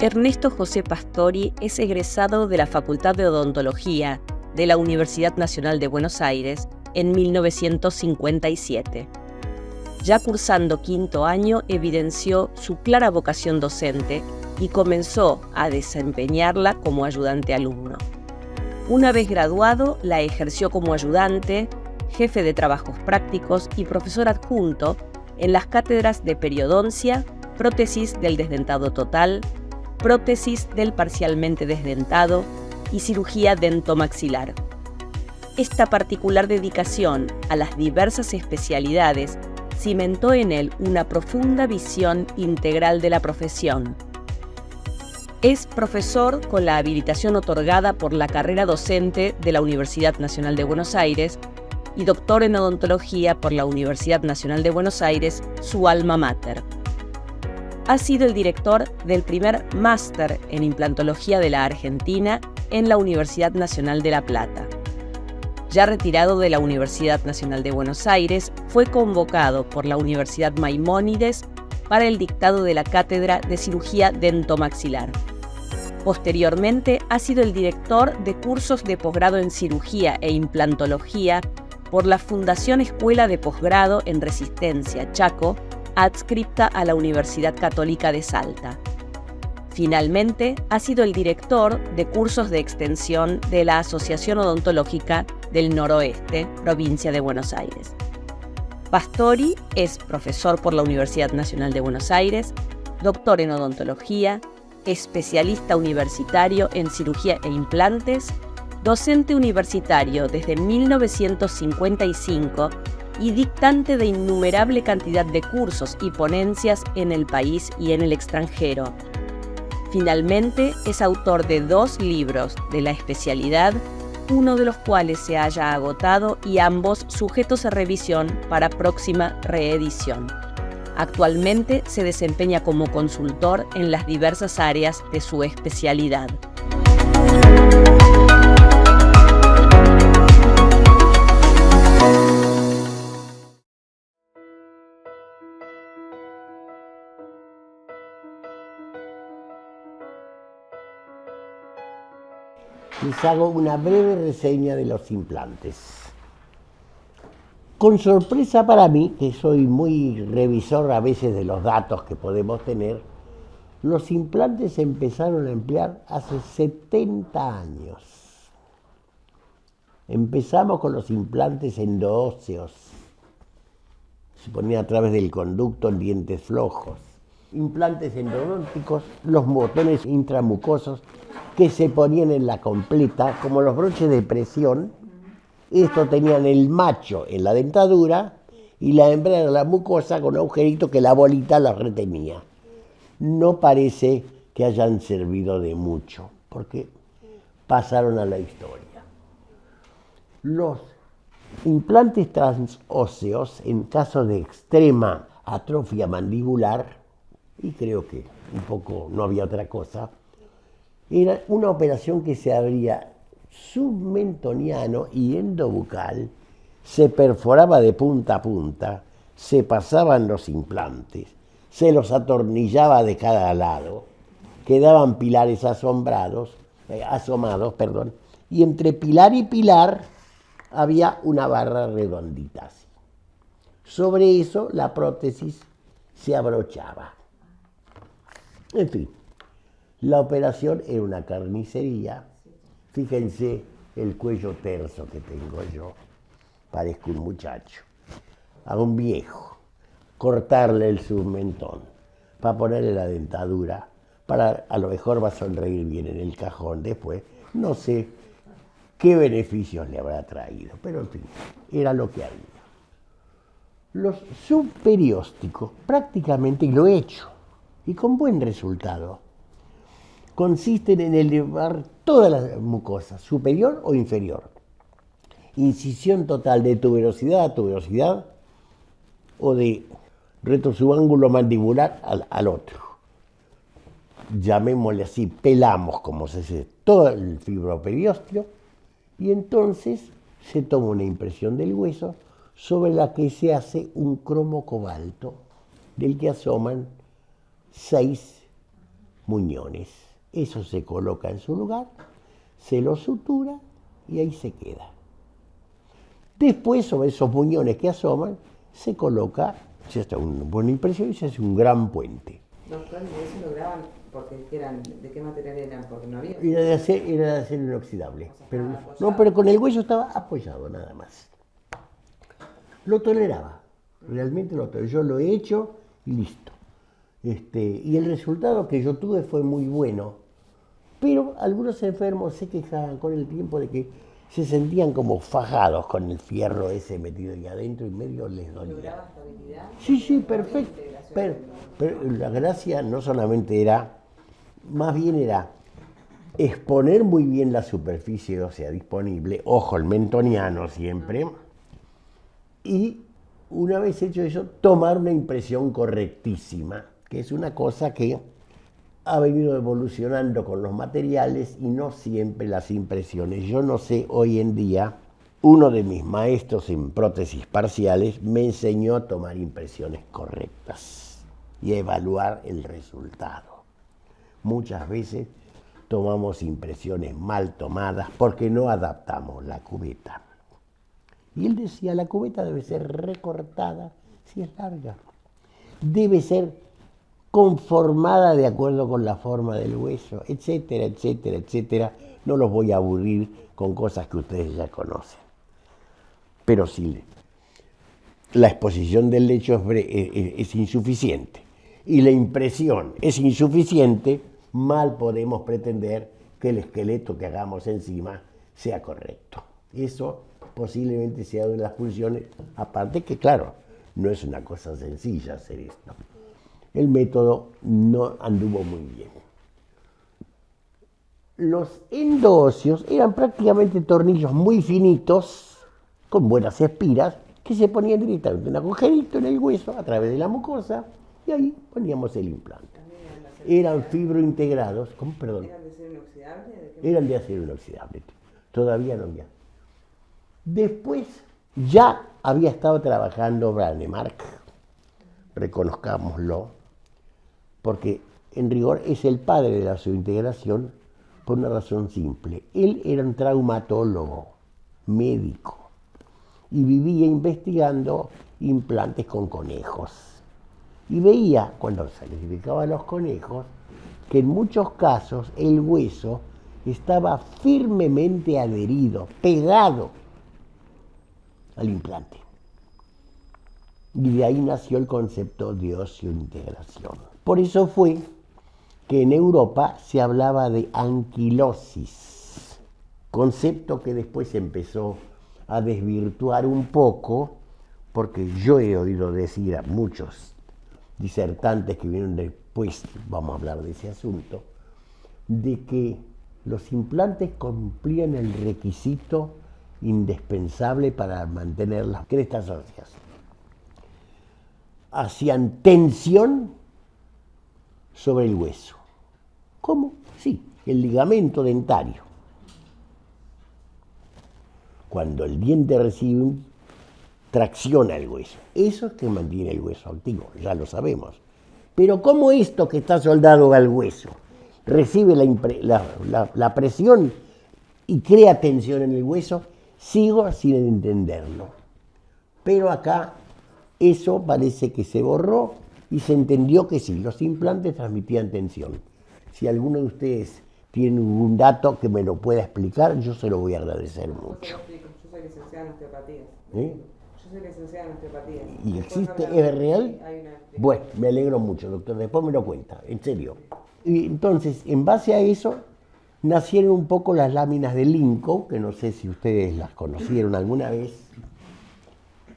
Ernesto José Pastori es egresado de la Facultad de Odontología de la Universidad Nacional de Buenos Aires en 1957. Ya cursando quinto año, evidenció su clara vocación docente y comenzó a desempeñarla como ayudante alumno. Una vez graduado, la ejerció como ayudante, jefe de trabajos prácticos y profesor adjunto en las cátedras de periodoncia, prótesis del desdentado total, prótesis del parcialmente desdentado y cirugía dentomaxilar. Esta particular dedicación a las diversas especialidades cimentó en él una profunda visión integral de la profesión. Es profesor con la habilitación otorgada por la carrera docente de la Universidad Nacional de Buenos Aires y doctor en odontología por la Universidad Nacional de Buenos Aires, su alma mater. Ha sido el director del primer máster en implantología de la Argentina en la Universidad Nacional de La Plata. Ya retirado de la Universidad Nacional de Buenos Aires, fue convocado por la Universidad Maimónides para el dictado de la cátedra de cirugía dentomaxilar. Posteriormente, ha sido el director de cursos de posgrado en cirugía e implantología por la Fundación Escuela de Posgrado en Resistencia, Chaco, adscripta a la Universidad Católica de Salta. Finalmente, ha sido el director de cursos de extensión de la Asociación Odontológica del Noroeste, provincia de Buenos Aires. Pastori es profesor por la Universidad Nacional de Buenos Aires, doctor en odontología, especialista universitario en cirugía e implantes, docente universitario desde 1955 y dictante de innumerable cantidad de cursos y ponencias en el país y en el extranjero. Finalmente, es autor de 2 libros de la especialidad, uno de los cuales se haya agotado y ambos sujetos a revisión para próxima reedición. Actualmente se desempeña como consultor en las diversas áreas de su especialidad. Les hago una breve reseña de los implantes. Con sorpresa para mí, que soy muy revisor a veces de los datos que podemos tener, los implantes se empezaron a emplear hace 70 años. Empezamos con los implantes endoóseos. Se ponía a través del conducto en dientes flojos. Implantes endodónticos, los botones intramucosos que se ponían en la completa, como los broches de presión. Estos tenían el macho en la dentadura y la hembra en la mucosa con un agujerito que la bolita los retenía. No parece que hayan servido de mucho, porque pasaron a la historia. Los implantes transóseos, en caso de extrema atrofia mandibular, y creo que un poco no había otra cosa, era una operación que se abría submentoniano y endobucal, se perforaba de punta a punta, se pasaban los implantes, se los atornillaba de cada lado, quedaban pilares asomados, y entre pilar y pilar había una barra redondita así. Sobre eso la prótesis se abrochaba. En fin, la operación era una carnicería. Fíjense el cuello terso que tengo yo, parezco un muchacho. A un viejo, cortarle el submentón, para ponerle la dentadura, a lo mejor va a sonreír bien en el cajón después, no sé qué beneficios le habrá traído, pero en fin, era lo que había. Los subperiósticos, prácticamente, y lo he hecho, y con buen resultado, consisten en elevar toda la mucosa, superior o inferior. Incisión total de tuberosidad a tuberosidad o de retrosubángulo mandibular al otro. Llamémosle así, pelamos, como se dice, todo el fibroperiósteo y entonces se toma una impresión del hueso sobre la que se hace un cromo cobalto del que asoman 6 muñones. Eso se coloca en su lugar, se lo sutura y ahí se queda. Después, sobre esos muñones que asoman, se coloca, se hace una buena impresión y se hace un gran puente. Doctor, ¿y eso lo graban porque eran, de qué material eran? Porque no había. Era de acero inoxidable. O sea, Pero, estaba apoyado. no, pero con el hueso estaba apoyado nada más. Lo toleraba, realmente lo toleraba. Yo lo he hecho y listo. Y el resultado que yo tuve fue muy bueno. Pero algunos enfermos se quejaban con el tiempo de que se sentían como fajados con el fierro ese metido ahí adentro y medio les dolía. ¿Lograba estabilidad? Sí, perfecto. Pero la gracia no solamente era, más bien era exponer muy bien la superficie, o sea, disponible, ojo, el mentoniano siempre, y una vez hecho eso, tomar una impresión correctísima, que es una cosa que ha venido evolucionando con los materiales y no siempre las impresiones. Yo no sé, hoy en día, uno de mis maestros en prótesis parciales me enseñó a tomar impresiones correctas y a evaluar el resultado. Muchas veces tomamos impresiones mal tomadas porque no adaptamos la cubeta. Y él decía, la cubeta debe ser recortada si es larga. Debe ser conformada de acuerdo con la forma del hueso, etcétera, etcétera, etcétera. No los voy a aburrir con cosas que ustedes ya conocen. Pero sí, la exposición del lecho es insuficiente y la impresión es insuficiente, mal podemos pretender que el esqueleto que hagamos encima sea correcto. Eso posiblemente sea una de las funciones, aparte que claro, no es una cosa sencilla hacer esto. El método no anduvo muy bien. Los endoóseos eran prácticamente tornillos muy finitos, con buenas espiras, que se ponían directamente en un agujerito en el hueso a través de la mucosa y ahí poníamos el implante. Eran fibrointegrados, perdón. ¿Eran de acero inoxidable? Eran de acero inoxidable. Todavía no había. Después ya había estado trabajando Brånemark, reconozcámoslo, porque en rigor es el padre de la integración por una razón simple. Él era un traumatólogo, médico, y vivía investigando implantes con conejos. Y veía, cuando se les dedicaba a los conejos, que en muchos casos el hueso estaba firmemente adherido, pegado al implante. Y de ahí nació el concepto de oseointegración. Por eso fue que en Europa se hablaba de anquilosis, concepto que después empezó a desvirtuar un poco, porque yo he oído decir a muchos disertantes que vinieron después, vamos a hablar de ese asunto, de que los implantes cumplían el requisito indispensable para mantener las crestas óseas. Hacían tensión sobre el hueso. ¿Cómo? Sí, el ligamento dentario. Cuando el diente recibe tracciona el hueso. Eso es que mantiene el hueso activo, ya lo sabemos. Pero ¿cómo esto que está soldado al hueso recibe la presión y crea tensión en el hueso? Sigo sin entenderlo. Pero acá eso parece que se borró y se entendió que sí, los implantes transmitían tensión. Si alguno de ustedes tiene un dato que me lo pueda explicar, yo se lo voy a agradecer mucho. Yo soy licenciada en osteopatía. ¿Eh? Yo soy licenciada en osteopatía. ¿Y existe, Después es real? hay una- Bueno, me alegro mucho, doctor, después me lo cuenta, en serio. Y entonces, en base a eso, nacieron un poco las láminas de Lincoln, que no sé si ustedes las conocieron alguna vez.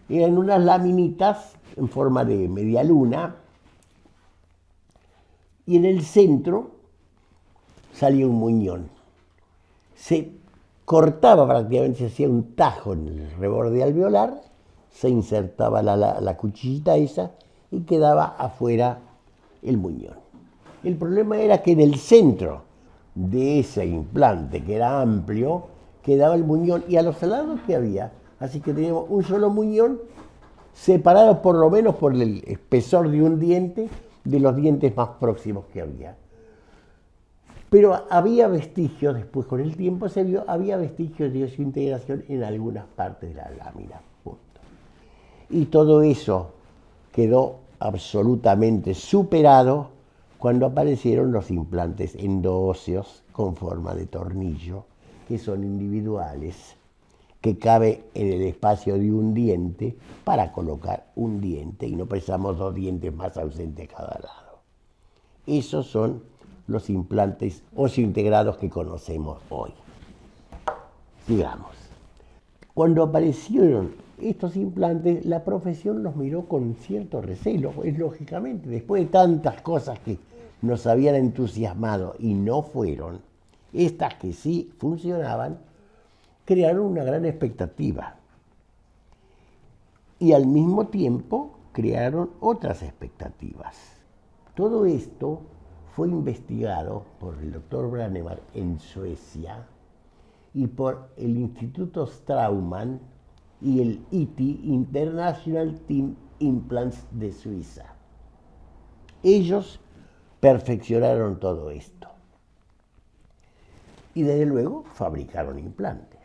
Eran unas laminitas en forma de media luna, y en el centro salía un muñón. Se cortaba prácticamente, se hacía un tajo en el reborde alveolar, se insertaba la cuchillita esa y quedaba afuera el muñón. El problema era que en el centro de ese implante, que era amplio, quedaba el muñón y a los lados que había, así que teníamos un solo muñón separado por lo menos por el espesor de un diente de los dientes más próximos que había. Pero había vestigios, después con el tiempo se vio, había vestigios de osseointegración en algunas partes de la lámina. Punto. Y todo eso quedó absolutamente superado cuando aparecieron los implantes endoóseos con forma de tornillo, que son individuales, que cabe en el espacio de un diente para colocar un diente y no precisamos dos dientes más ausentes a cada lado. Esos son los implantes óseo-integrados que conocemos hoy. Digamos, cuando aparecieron estos implantes, la profesión los miró con cierto recelo, es lógicamente, después de tantas cosas que nos habían entusiasmado y no fueron, estas que sí funcionaban, crearon una gran expectativa. Y al mismo tiempo crearon otras expectativas. Todo esto fue investigado por el doctor Brånemark en Suecia y por el Instituto Straumann y el ITI, International Team Implants de Suiza. Ellos perfeccionaron todo esto. Y desde luego fabricaron implantes.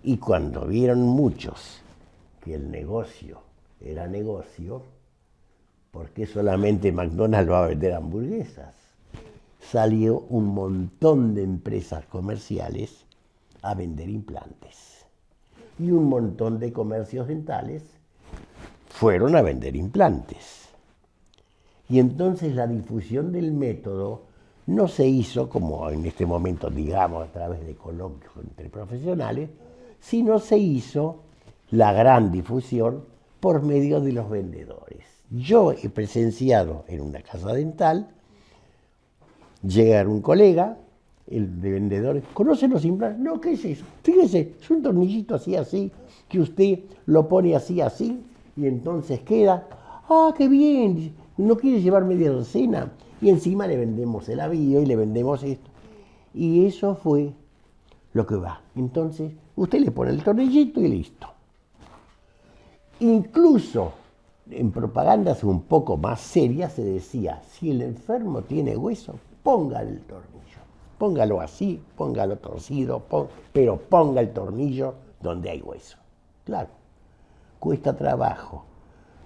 Y cuando vieron muchos que el negocio era negocio, ¿por qué solamente McDonald's va a vender hamburguesas? Salió un montón de empresas comerciales a vender implantes. Y un montón de comercios dentales fueron a vender implantes. Y entonces la difusión del método no se hizo, como en este momento digamos, a través de coloquios entre profesionales, sino se hizo la gran difusión por medio de los vendedores. Yo he presenciado en una casa dental llegar un colega, el de vendedores, ¿conoce los implantes? No, ¿qué es eso? Fíjese, es un tornillito así, que usted lo pone así, y entonces queda, ¡ah, qué bien! ¿No quiere llevar media docena? Y encima le vendemos el avío y le vendemos esto. Y eso fue lo que va. Entonces, usted le pone el tornillito y listo. Incluso en propagandas un poco más serias se decía, si el enfermo tiene hueso, póngale el tornillo. Póngalo así, póngalo torcido, pero ponga el tornillo donde hay hueso. Claro, cuesta trabajo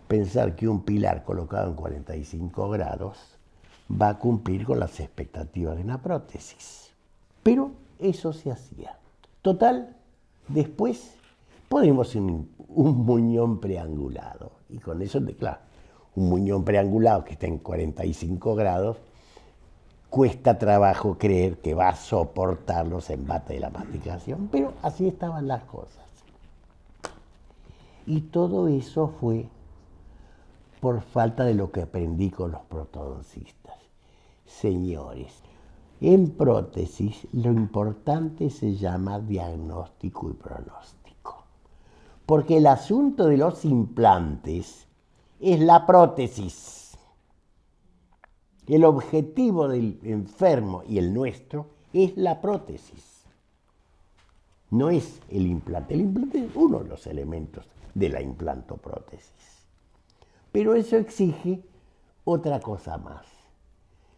pensar que un pilar colocado en 45 grados va a cumplir con las expectativas de una prótesis. Pero eso se hacía. Total, después ponemos un muñón preangulado. Y con eso, claro, un muñón preangulado que está en 45 grados, cuesta trabajo creer que va a soportar los embates de la masticación. Pero así estaban las cosas. Y todo eso fue por falta de lo que aprendí con los protodoncistas. Señores, en prótesis lo importante se llama diagnóstico y pronóstico. Porque el asunto de los implantes es la prótesis. El objetivo del enfermo y el nuestro es la prótesis. No es el implante. El implante es uno de los elementos de la implantoprótesis. Pero eso exige otra cosa más.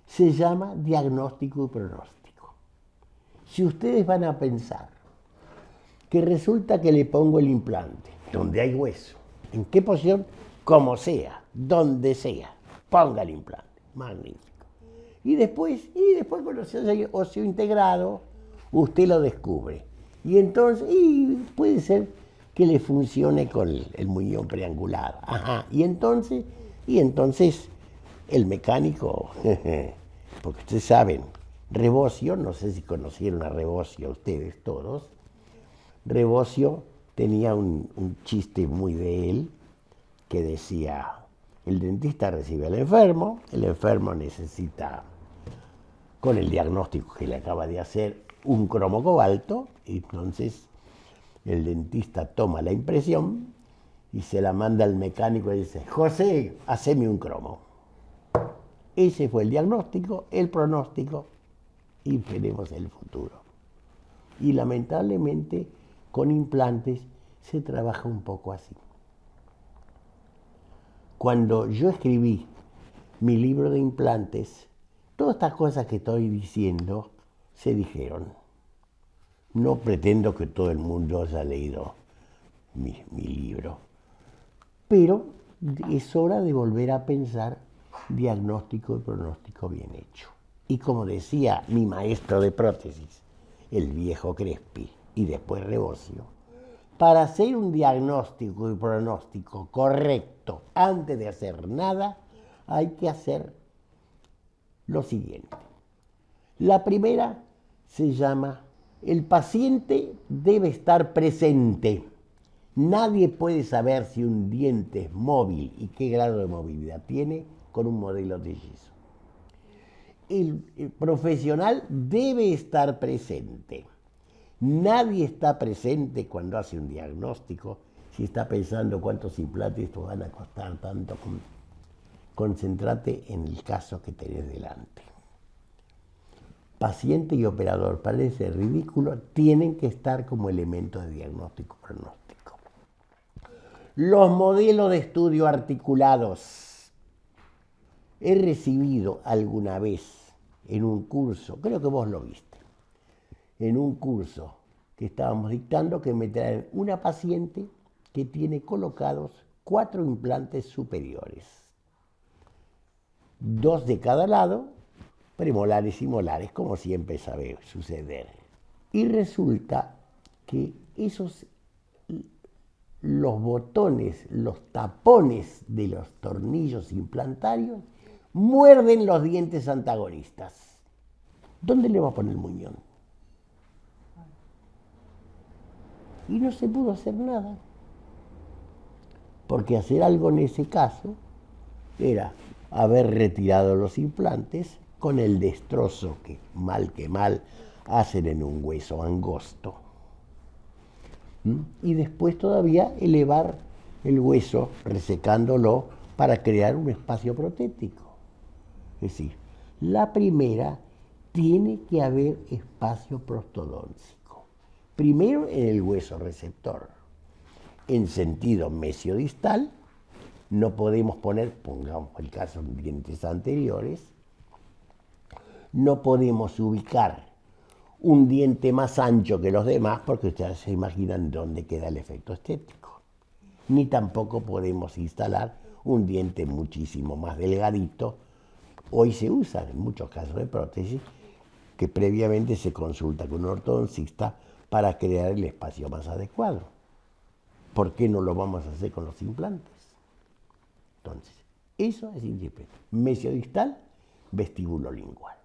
Se llama diagnóstico y pronóstico. Si ustedes van a pensar que resulta que le pongo el implante donde hay hueso, ¿en qué posición? Como sea, donde sea, ponga el implante. Magnífico. Y después cuando se hace óseo integrado, usted lo descubre. Y entonces, puede ser que le funcione con el muñón preangulado. Ajá. Y entonces el mecánico, porque ustedes saben, Rebosio, no sé si conocieron a Rebosio ustedes todos, Rebosio tenía un chiste muy de él que decía, el dentista recibe al enfermo, el enfermo necesita, con el diagnóstico que le acaba de hacer, un cromo cobalto, y entonces el dentista toma la impresión y se la manda al mecánico y dice, José, haceme un cromo. Ese fue el diagnóstico, el pronóstico y veremos el futuro. Y lamentablemente con implantes se trabaja un poco así. Cuando yo escribí mi libro de implantes, todas estas cosas que estoy diciendo se dijeron, no pretendo que todo el mundo haya leído mi libro, pero es hora de volver a pensar diagnóstico y pronóstico bien hecho. Y como decía mi maestro de prótesis, el viejo Crespi y después Rebocio, para hacer un diagnóstico y pronóstico correcto antes de hacer nada, hay que hacer lo siguiente. La primera se llama, el paciente debe estar presente. Nadie puede saber si un diente es móvil y qué grado de movilidad tiene con un modelo de yeso. El profesional debe estar presente. Nadie está presente cuando hace un diagnóstico si está pensando cuántos implantes te van a costar tanto. Concéntrate en el caso que tenés delante. Paciente y operador, parece ridículo, tienen que estar como elemento de diagnóstico-pronóstico. Los modelos de estudio articulados. He recibido alguna vez en un curso, creo que vos lo viste, en un curso que estábamos dictando, que me traen una paciente que tiene colocados 4 implantes superiores, 2 de cada lado, premolares y molares, como siempre sabe suceder. Y resulta que los botones, los tapones de los tornillos implantarios muerden los dientes antagonistas. ¿Dónde le va a poner el muñón? Y no se pudo hacer nada. Porque hacer algo en ese caso era haber retirado los implantes con el destrozo que mal hacen en un hueso angosto. Y después todavía elevar el hueso resecándolo para crear un espacio protético. Es decir, la primera tiene que haber espacio prostodóntico. Primero en el hueso receptor. En sentido mesiodistal, no podemos poner, pongamos el caso en dientes anteriores, no podemos ubicar un diente más ancho que los demás porque ustedes se imaginan dónde queda el efecto estético. Ni tampoco podemos instalar un diente muchísimo más delgadito. Hoy se usan en muchos casos de prótesis que previamente se consulta con un ortodoncista para crear el espacio más adecuado. ¿Por qué no lo vamos a hacer con los implantes? Entonces, eso es simple. Mesiodistal, vestíbulo lingual.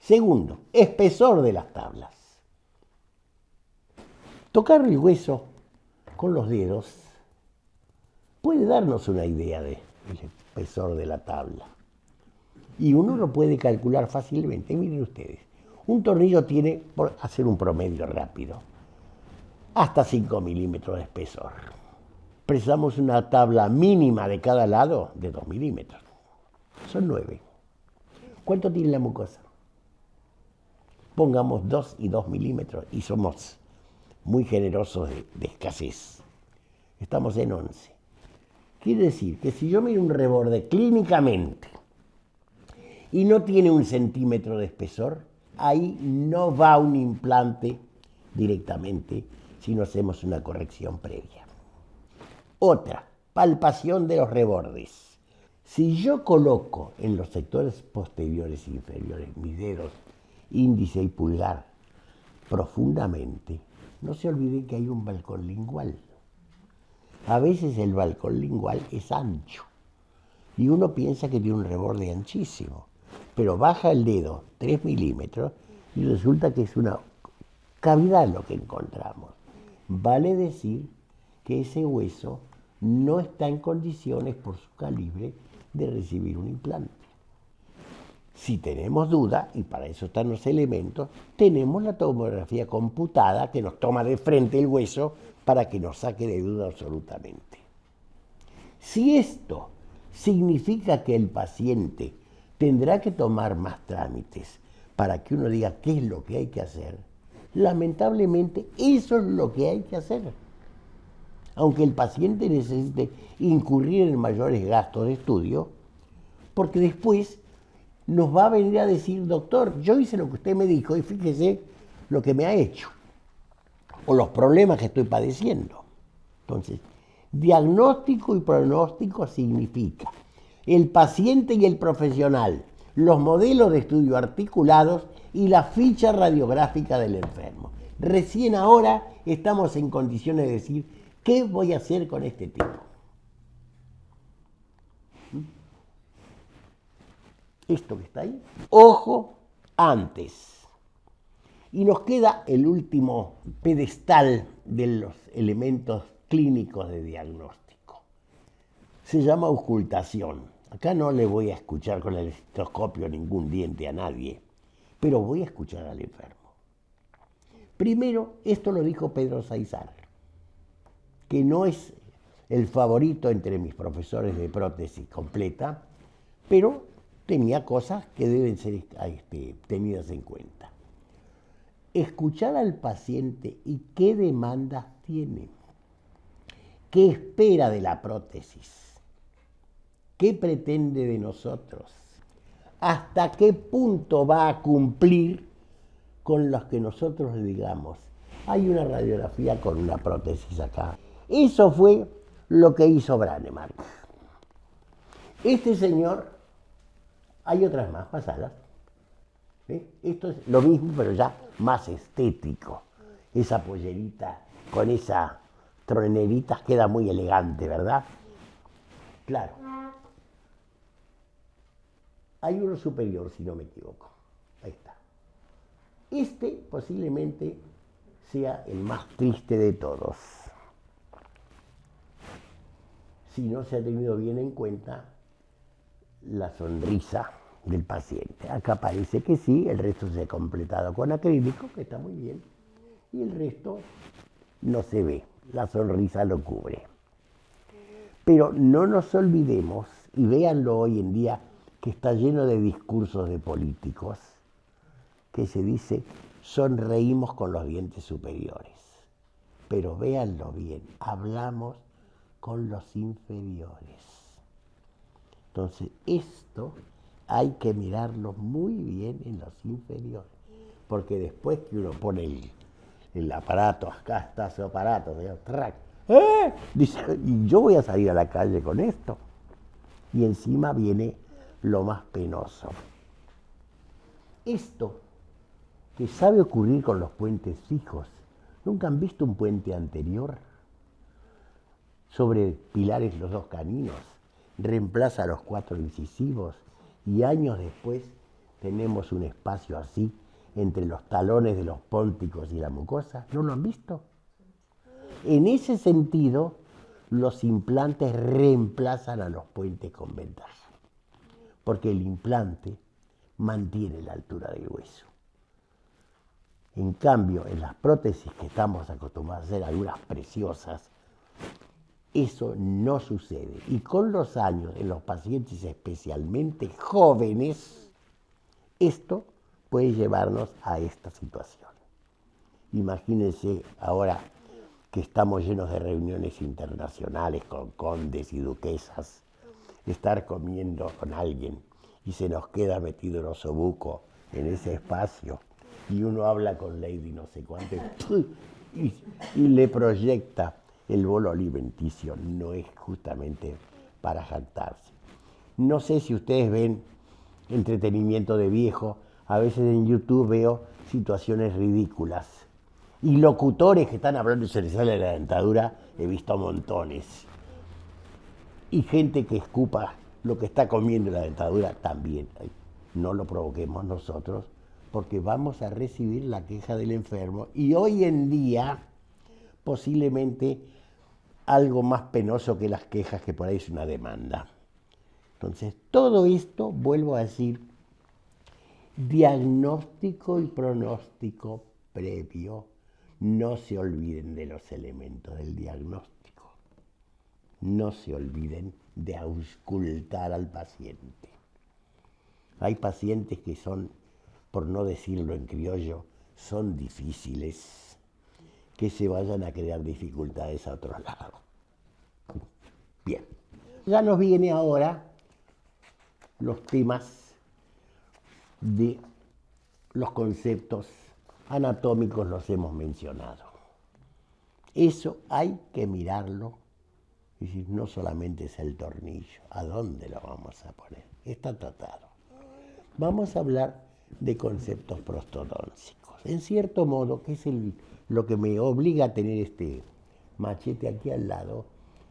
Segundo, espesor de las tablas. Tocar el hueso con los dedos puede darnos una idea del espesor de la tabla. Y uno lo puede calcular fácilmente. Miren ustedes, un tornillo tiene, por hacer un promedio rápido, hasta 5 milímetros de espesor. Precisamos una tabla mínima de cada lado de 2 milímetros. Son 9. ¿Cuánto tiene la mucosa? Pongamos 2 y 2 milímetros y somos muy generosos de escasez. Estamos en 11. Quiere decir que si yo miro un reborde clínicamente y no tiene 1 centímetro de espesor, ahí no va un implante directamente si no hacemos una corrección previa. Otra, palpación de los rebordes. Si yo coloco en los sectores posteriores e inferiores mis dedos índice y pulgar profundamente, no se olviden que hay un balcón lingual. A veces el balcón lingual es ancho y uno piensa que tiene un reborde anchísimo, pero baja el dedo 3 milímetros y resulta que es una cavidad lo que encontramos. Vale decir que ese hueso no está en condiciones por su calibre de recibir un implante. Si tenemos duda, y para eso están los elementos, tenemos la tomografía computada que nos toma de frente el hueso para que nos saque de duda absolutamente. Si esto significa que el paciente tendrá que tomar más trámites para que uno diga qué es lo que hay que hacer, lamentablemente eso es lo que hay que hacer. Aunque el paciente necesite incurrir en mayores gastos de estudio, porque después nos va a venir a decir, doctor, yo hice lo que usted me dijo y fíjese lo que me ha hecho, o los problemas que estoy padeciendo. Entonces, diagnóstico y pronóstico significa el paciente y el profesional, los modelos de estudio articulados y la ficha radiográfica del enfermo. Recién ahora estamos en condiciones de decir, ¿qué voy a hacer con este tipo? Esto que está ahí, ojo antes. Y nos queda el último pedestal de los elementos clínicos de diagnóstico. Se llama auscultación. Acá no le voy a escuchar con el estetoscopio ningún diente a nadie, pero voy a escuchar al enfermo. Primero, esto lo dijo Pedro Saizar, que no es el favorito entre mis profesores de prótesis completa, pero tenía cosas que deben ser tenidas en cuenta. Escuchar al paciente y qué demandas tiene, qué espera de la prótesis, qué pretende de nosotros, hasta qué punto va a cumplir con los que nosotros le digamos. Hay una radiografía con una prótesis acá. Eso fue lo que hizo Brånemark. Este señor, hay otras más, pasadas. Esto es lo mismo, pero ya más estético. Esa pollerita con esa tronerita queda muy elegante, ¿verdad? Claro. Hay uno superior, si no me equivoco. Ahí está. Este posiblemente sea el más triste de todos, si no se ha tenido bien en cuenta la sonrisa del paciente. Acá parece que sí, el resto se ha completado con acrílico, que está muy bien, y el resto no se ve, la sonrisa lo cubre. Pero no nos olvidemos, y véanlo hoy en día, que está lleno de discursos de políticos, que se dice, sonreímos con los dientes superiores. Pero véanlo bien, hablamos con los inferiores. Entonces, esto hay que mirarlo muy bien en los inferiores, porque después que uno pone el aparato, acá está su aparato, dice, y yo voy a salir a la calle con esto. Y encima viene lo más penoso. Esto que sabe ocurrir con los puentes fijos. ¿Nunca han visto un puente anterior? Sobre pilares los dos caninos, reemplaza los 4 incisivos y años después tenemos un espacio así entre los talones de los pónticos y la mucosa. ¿No lo han visto? En ese sentido, los implantes reemplazan a los puentes con ventaja, porque el implante mantiene la altura del hueso. En cambio, en las prótesis que estamos acostumbrados a hacer, algunas preciosas, eso no sucede. Y con los años, en los pacientes especialmente jóvenes, esto puede llevarnos a esta situación. Imagínense ahora que estamos llenos de reuniones internacionales con condes y duquesas, estar comiendo con alguien y se nos queda metido el osobuco en ese espacio y uno habla con Lady no sé cuánto y le proyecta el bolo alimenticio. No es justamente para jactarse. No sé si ustedes ven entretenimiento de viejo, a veces en YouTube veo situaciones ridículas. Y locutores que están hablando y se les sale la dentadura, he visto montones. Y gente que escupa lo que está comiendo la dentadura también. No lo provoquemos nosotros, porque vamos a recibir la queja del enfermo. Y hoy en día, posiblemente, algo más penoso que las quejas, que por ahí es una demanda. Entonces, todo esto, vuelvo a decir, diagnóstico y pronóstico previo. No se olviden de los elementos del diagnóstico. No se olviden de auscultar al paciente. Hay pacientes que son, por no decirlo en criollo, son difíciles, que se vayan a crear dificultades a otro lado. Bien, ya nos viene ahora los temas de los conceptos anatómicos los hemos mencionado. Eso hay que mirarlo, es decir, no solamente es el tornillo, ¿a dónde lo vamos a poner? Está tratado. Vamos a hablar de conceptos prostodóncicos. En cierto modo, que es lo que me obliga a tener este machete aquí al lado,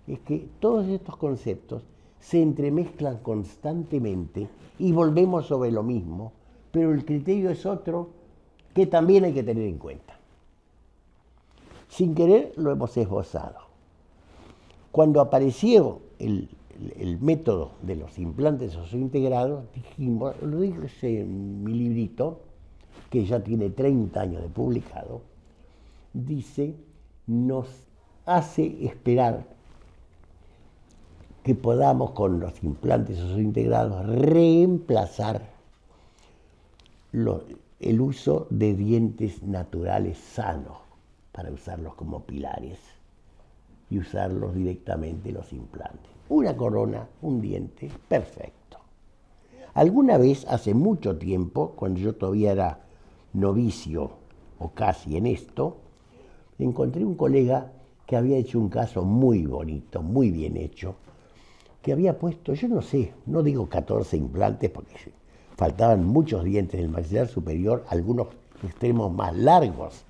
es que todos estos conceptos se entremezclan constantemente y volvemos sobre lo mismo, pero el criterio es otro que también hay que tener en cuenta. Sin querer lo hemos esbozado. Cuando apareció el método de los implantes osseointegrados, dijimos, lo dije en mi librito, que ya tiene 30 años de publicado, dice, nos hace esperar que podamos con los implantes osseointegrados reemplazar el uso de dientes naturales sanos para usarlos como pilares y usarlos directamente los implantes. Una corona, un diente, perfecto. Alguna vez, hace mucho tiempo, cuando yo todavía era novicio o casi en esto, encontré un colega que había hecho un caso muy bonito, muy bien hecho, que había puesto, yo no sé, no digo 14 implantes porque faltaban muchos dientes del maxilar superior, algunos extremos más largos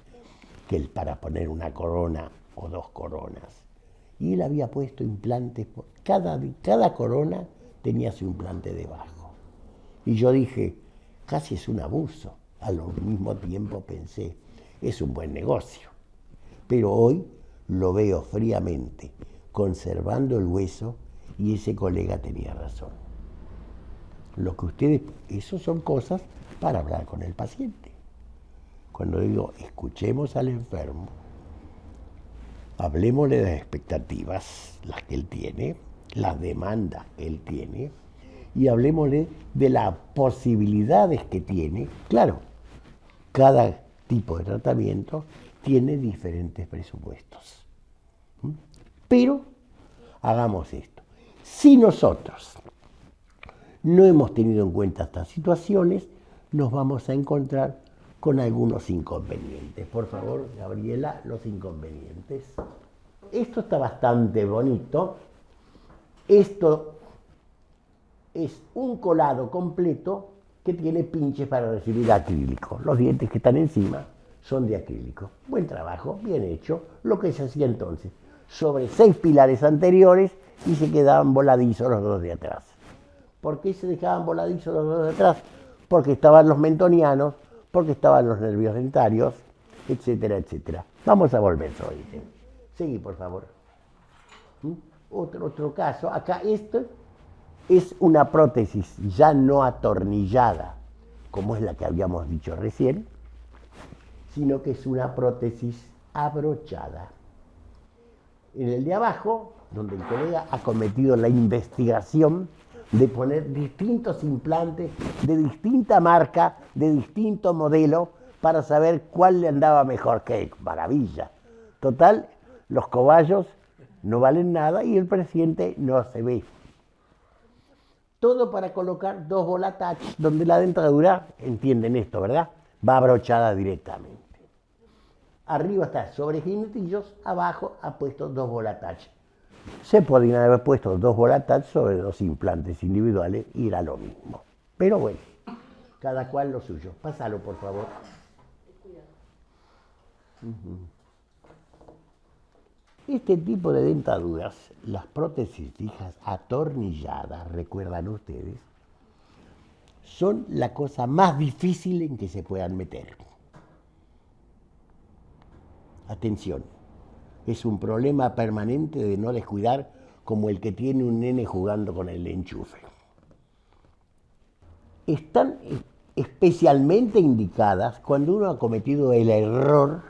que el para poner una corona o dos coronas. Y él había puesto implantes, cada corona tenía su implante debajo. Y yo dije, casi es un abuso. Al mismo tiempo pensé, es un buen negocio. Pero hoy lo veo fríamente, conservando el hueso, y ese colega tenía razón. Lo que ustedes, eso son cosas para hablar con el paciente. Cuando digo, escuchemos al enfermo, hablemosle de las expectativas, las que él tiene, las demandas que él tiene, y hablemosle de las posibilidades que tiene. Claro, cada tipo de tratamiento tiene diferentes presupuestos. Pero hagamos esto. Si nosotros no hemos tenido en cuenta estas situaciones, nos vamos a encontrar con algunos inconvenientes. Por favor, Gabriela, los inconvenientes. Esto está bastante bonito. Esto es un colado completo que tiene pinches para recibir acrílico. Los dientes que están encima son de acrílico. Buen trabajo, bien hecho. Lo que se hacía entonces, sobre 6 pilares anteriores y se quedaban voladizos los dos de atrás. ¿Por qué se dejaban voladizos los dos de atrás? Porque estaban los mentonianos, porque estaban los nervios dentarios, etcétera, etcétera. Vamos a volver sobre el tema. Seguí, por favor. Otro caso. Acá esto es una prótesis ya no atornillada, como es la que habíamos dicho recién, sino que es una prótesis abrochada. En el de abajo, donde el colega ha cometido la investigación de poner distintos implantes de distinta marca, de distinto modelo, para saber cuál le andaba mejor. ¡Qué maravilla! Total, los cobayos no valen nada y el presidente no se ve. Todo para colocar 2 bola touch, donde la dentadura, entienden esto, ¿verdad?, va abrochada directamente. Arriba está sobre jinetillos, abajo ha puesto 2 bola touch. Se podrían haber puesto 2 bola touch sobre 2 implantes individuales y era lo mismo. Pero bueno, cada cual lo suyo. Pásalo, por favor. Este tipo de dentaduras, las prótesis fijas atornilladas, recuerdan ustedes, son la cosa más difícil en que se puedan meter. Atención, es un problema permanente de no descuidar, como el que tiene un nene jugando con el enchufe. Están especialmente indicadas cuando uno ha cometido el error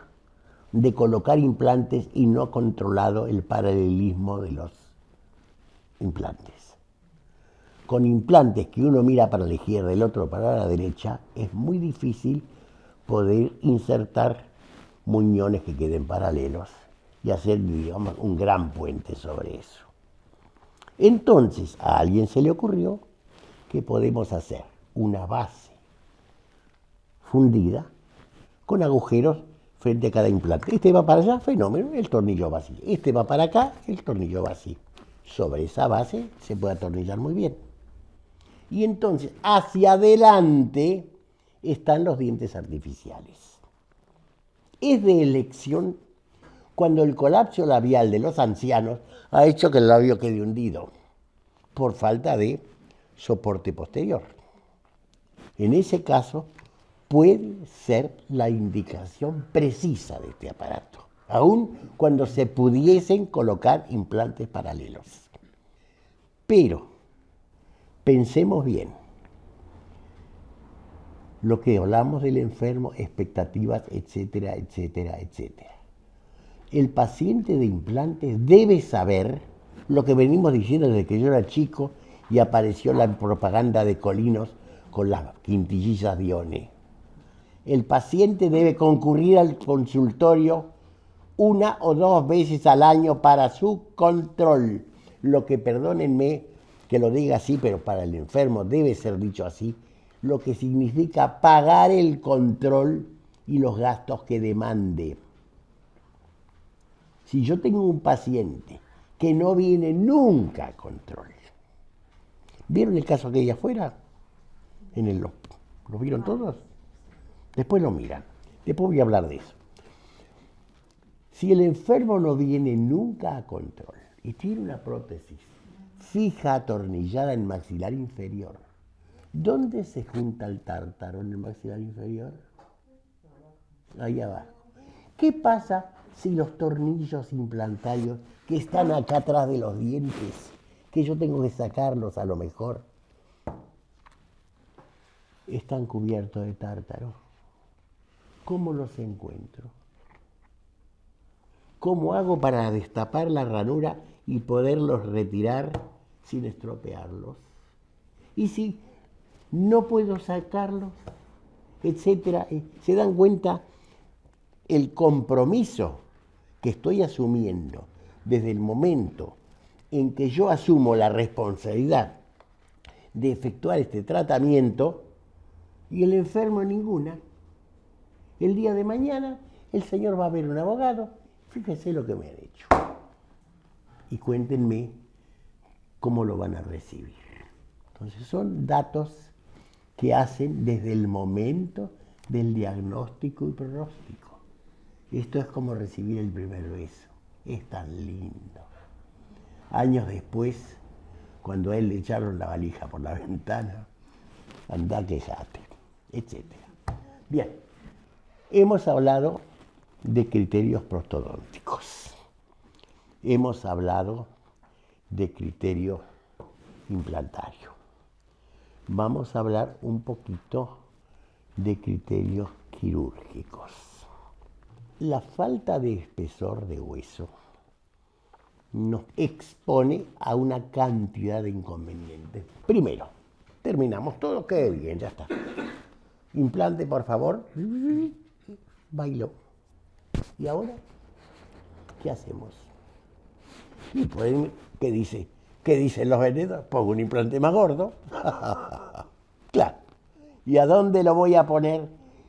de colocar implantes y no ha controlado el paralelismo de los implantes. Con implantes que uno mira para la izquierda y el otro para la derecha, es muy difícil poder insertar muñones que queden paralelos y hacer, digamos, un gran puente sobre eso. Entonces, a alguien se le ocurrió que podemos hacer una base fundida con agujeros frente a cada implante. Este va para allá, fenómeno, el tornillo va así. Este va para acá, el tornillo va así. Sobre esa base se puede atornillar muy bien. Y entonces, hacia adelante están los dientes artificiales. Es de elección cuando el colapso labial de los ancianos ha hecho que el labio quede hundido por falta de soporte posterior. En ese caso, puede ser la indicación precisa de este aparato, aun cuando se pudiesen colocar implantes paralelos. Pero, pensemos bien, lo que hablamos del enfermo, expectativas, etcétera, etcétera, etcétera. El paciente de implantes debe saber lo que venimos diciendo desde que yo era chico y apareció la propaganda de Colinos con las quintillizas Dione. El paciente debe concurrir al consultorio 1 o 2 veces al año para su control. Lo que, perdónenme que lo diga así, pero para el enfermo debe ser dicho así, lo que significa pagar el control y los gastos que demande. Si yo tengo un paciente que no viene nunca a control, ¿vieron el caso que hay afuera? ¿Lo vieron todos? Después lo miran. Después voy a hablar de eso. Si el enfermo no viene nunca a control y tiene una prótesis fija atornillada en el maxilar inferior, ¿dónde se junta el tártaro en el maxilar inferior? Ahí abajo. ¿Qué pasa si los tornillos implantarios que están acá atrás de los dientes, que yo tengo que sacarlos a lo mejor, están cubiertos de tártaro? ¿Cómo los encuentro? ¿Cómo hago para destapar la ranura y poderlos retirar sin estropearlos? Y si no puedo sacarlos, etcétera, ¿se dan cuenta el compromiso que estoy asumiendo desde el momento en que yo asumo la responsabilidad de efectuar este tratamiento y el enfermo ninguna? El día de mañana el señor va a ver un abogado, fíjese lo que me han hecho y cuéntenme cómo lo van a recibir. Entonces son datos que hacen desde el momento del diagnóstico y pronóstico. Esto es como recibir el primer beso, es tan lindo. Años después, cuando a él le echaron la valija por la ventana, andá quejate, etc. Bien, hemos hablado de criterios prostodónticos, hemos hablado de criterio implantario. Vamos a hablar un poquito de criterios quirúrgicos. La falta de espesor de hueso nos expone a una cantidad de inconvenientes. Primero, terminamos todo, qué bien, ya está. Implante, por favor. Bailó. ¿Y ahora qué hacemos? Y pueden, ¿qué dicen los vendedores? Pongo un implante más gordo. Claro. ¿Y a dónde lo voy a poner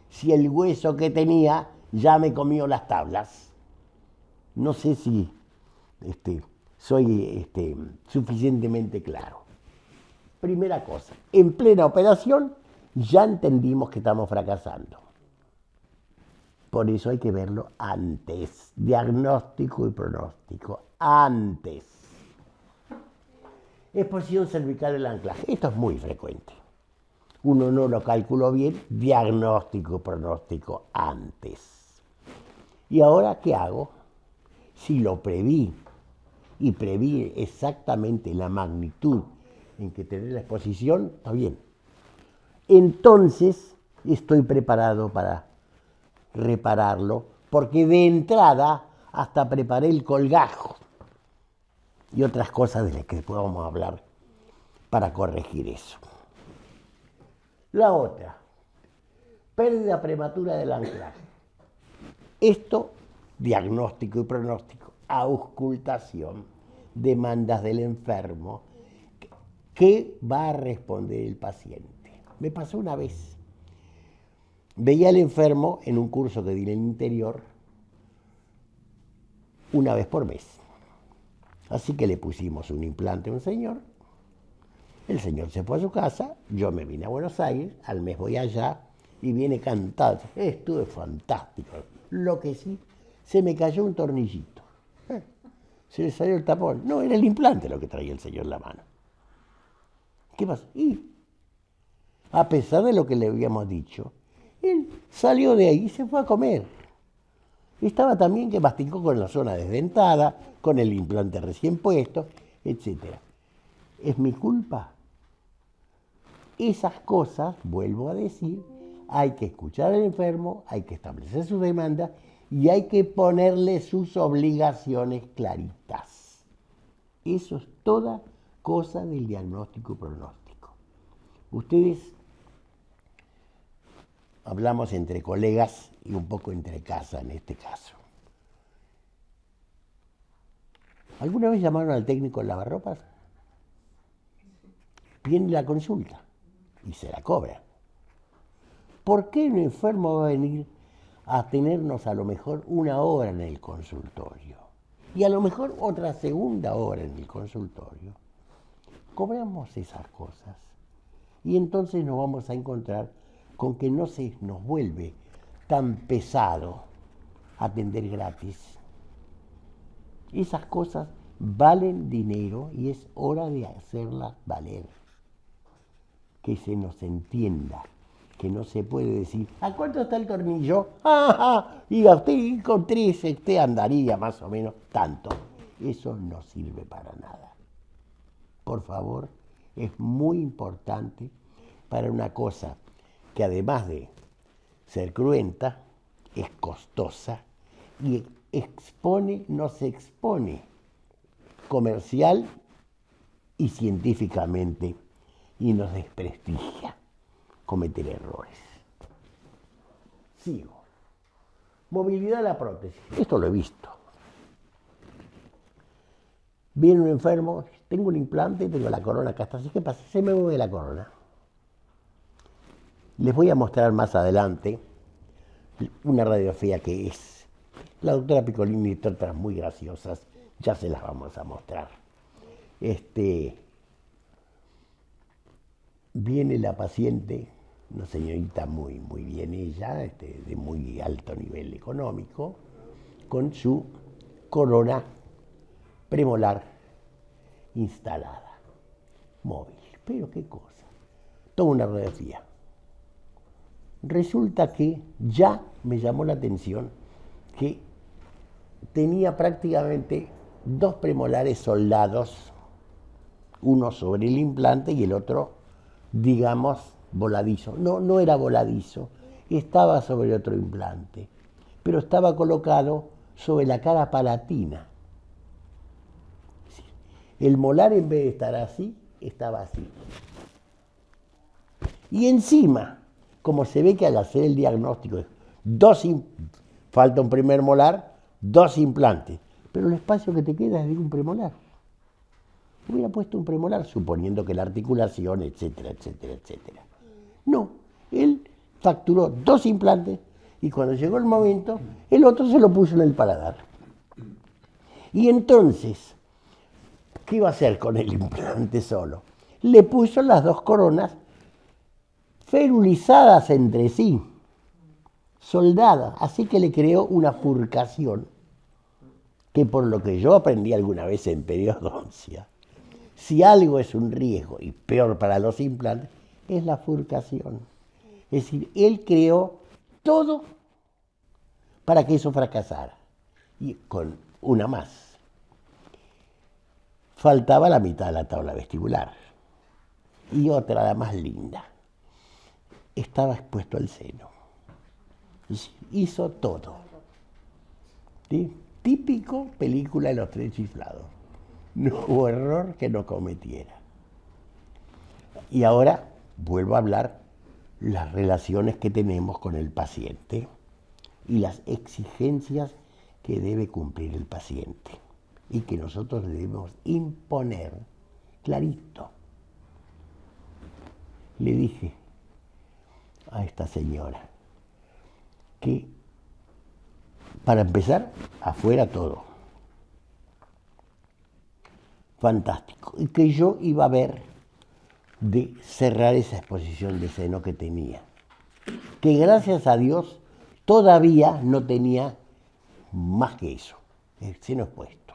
si el hueso que tenía ya me comió las tablas? No sé si soy suficientemente claro. Primera cosa, en plena operación ya entendimos que estamos fracasando. Por eso hay que verlo antes. Diagnóstico y pronóstico. Antes. Exposición cervical del anclaje. Esto es muy frecuente. Uno no lo calculó bien. Diagnóstico y pronóstico antes. ¿Y ahora qué hago? Si lo preví y preví exactamente la magnitud en que tendré la exposición, está bien. Entonces estoy preparado para repararlo, porque de entrada hasta preparé el colgajo y otras cosas de las que podamos hablar para corregir eso. La otra, pérdida prematura del anclaje. Esto, diagnóstico y pronóstico, auscultación, demandas del enfermo, ¿qué va a responder el paciente? Me pasó una vez. veía al enfermo en un curso que di en el interior una vez por mes. Así que le pusimos un implante a un señor. El señor se fue a su casa, yo me vine a Buenos Aires, al mes voy allá y viene cantando. Estuve fantástico. Lo que sí, se me cayó un tornillito. Se le salió el tapón. No, era el implante lo que traía el señor en la mano. ¿Qué pasa? Y a pesar de lo que le habíamos dicho, él salió de ahí y se fue a comer. Estaba también que masticó con la zona desdentada, con el implante recién puesto, etc. ¿Es mi culpa? Esas cosas, vuelvo a decir, hay que escuchar al enfermo, hay que establecer sus demandas y hay que ponerle sus obligaciones claritas. Eso es toda cosa del diagnóstico y pronóstico. Ustedes, hablamos entre colegas y un poco entre casa en este caso. ¿Alguna vez llamaron al técnico en lavarropas? Viene la consulta y se la cobra. ¿Por qué un enfermo va a venir a tenernos a lo mejor una hora en el consultorio? Y a lo mejor otra segunda hora en el consultorio. Cobramos esas cosas. Y entonces nos vamos a encontrar con que no se nos vuelve tan pesado atender gratis. Esas cosas valen dinero y es hora de hacerlas valer. Que se nos entienda, que no se puede decir, ¿a cuánto está el tornillo? Y a usted con 3 usted andaría más o menos tanto. Eso no sirve para nada. Por favor, es muy importante para una cosa que además de ser cruenta, es costosa y nos expone comercial y científicamente y nos desprestigia cometer errores. Sigo. Movilidad de la prótesis. Esto lo he visto. Viene un enfermo, tengo un implante, tengo la corona acá está. Así que pasa, se me mueve la corona. Les voy a mostrar más adelante una radiografía que es. La doctora Piccolini y otras muy graciosas, ya se las vamos a mostrar. Viene la paciente, una señorita muy bien ella, de muy alto nivel económico, con su corona premolar instalada, móvil. Pero qué cosa. Toma una radiografía. Resulta que ya me llamó la atención que tenía prácticamente 2 premolares soldados, uno sobre el implante y el otro, digamos, voladizo. No era voladizo, estaba sobre otro implante, pero estaba colocado sobre la cara palatina. El molar, en vez de estar así, estaba así. Y encima, como se ve que al hacer el diagnóstico, falta un primer molar, 2 implantes, pero el espacio que te queda es de un premolar. Hubiera puesto un premolar, suponiendo que la articulación, etcétera, etcétera, etcétera. No, él facturó 2 implantes y cuando llegó el momento, el otro se lo puso en el paladar. Y entonces, ¿qué iba a hacer con el implante solo? Le puso las 2 coronas ferulizadas entre sí, soldadas, así que le creó una furcación, que por lo que yo aprendí alguna vez en periodoncia, si algo es un riesgo y peor para los implantes, es la furcación. Es decir, él creó todo para que eso fracasara. Y con una más. Faltaba la mitad de la tabla vestibular. Y otra, la más linda. Estaba expuesto al seno. Hizo todo. ¿Sí? Típico película de los 3 chiflados. No hubo error que no cometiera. Y ahora vuelvo a hablar las relaciones que tenemos con el paciente y las exigencias que debe cumplir el paciente y que nosotros debemos imponer clarito. Le dije a esta señora, que, para empezar, afuera todo. Fantástico. Y que yo iba a ver de cerrar esa exposición de seno que tenía. Que gracias a Dios todavía no tenía más que eso, el seno expuesto.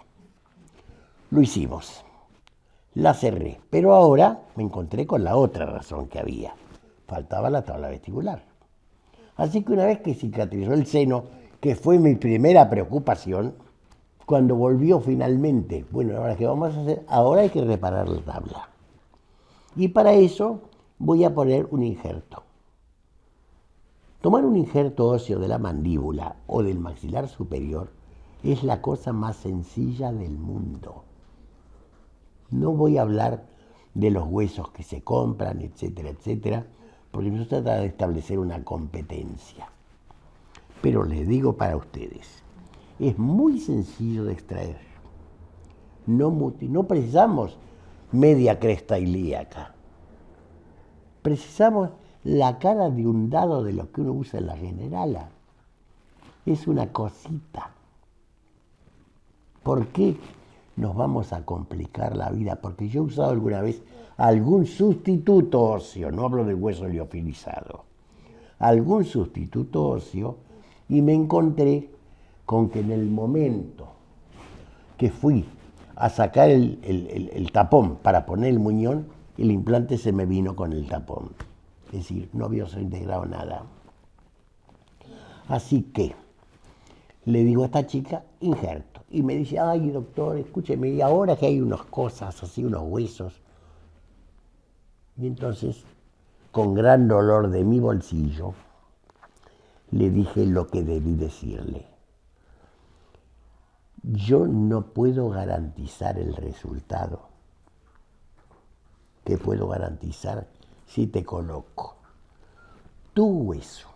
Lo hicimos. La cerré, pero ahora me encontré con la otra razón que había. Faltaba la tabla vestibular. Así que una vez que cicatrizó el seno, que fue mi primera preocupación, cuando volvió finalmente, bueno, ahora qué vamos a hacer, ahora hay que reparar la tabla. Y para eso voy a poner un injerto. Tomar un injerto óseo de la mandíbula o del maxilar superior es la cosa más sencilla del mundo. No voy a hablar de los huesos que se compran, etcétera, etcétera, porque no se trata de establecer una competencia. Pero les digo para ustedes, es muy sencillo de extraer. No precisamos media cresta ilíaca. Precisamos la cara de un dado de lo que uno usa en la generala. Es una cosita. ¿Por qué nos vamos a complicar la vida? Porque yo he usado alguna vez algún sustituto óseo, no hablo del hueso liofilizado, algún sustituto óseo, y me encontré con que en el momento que fui a sacar el tapón para poner el muñón, el implante se me vino con el tapón. Es decir, no había integrado nada. Así que le digo a esta chica, injerto. Y me dice, ay doctor, escúcheme, y ahora que hay unas cosas así, unos huesos. Y entonces, con gran dolor de mi bolsillo, le dije lo que debí decirle. Yo no puedo garantizar el resultado. ¿Qué puedo garantizar si te coloco tu hueso,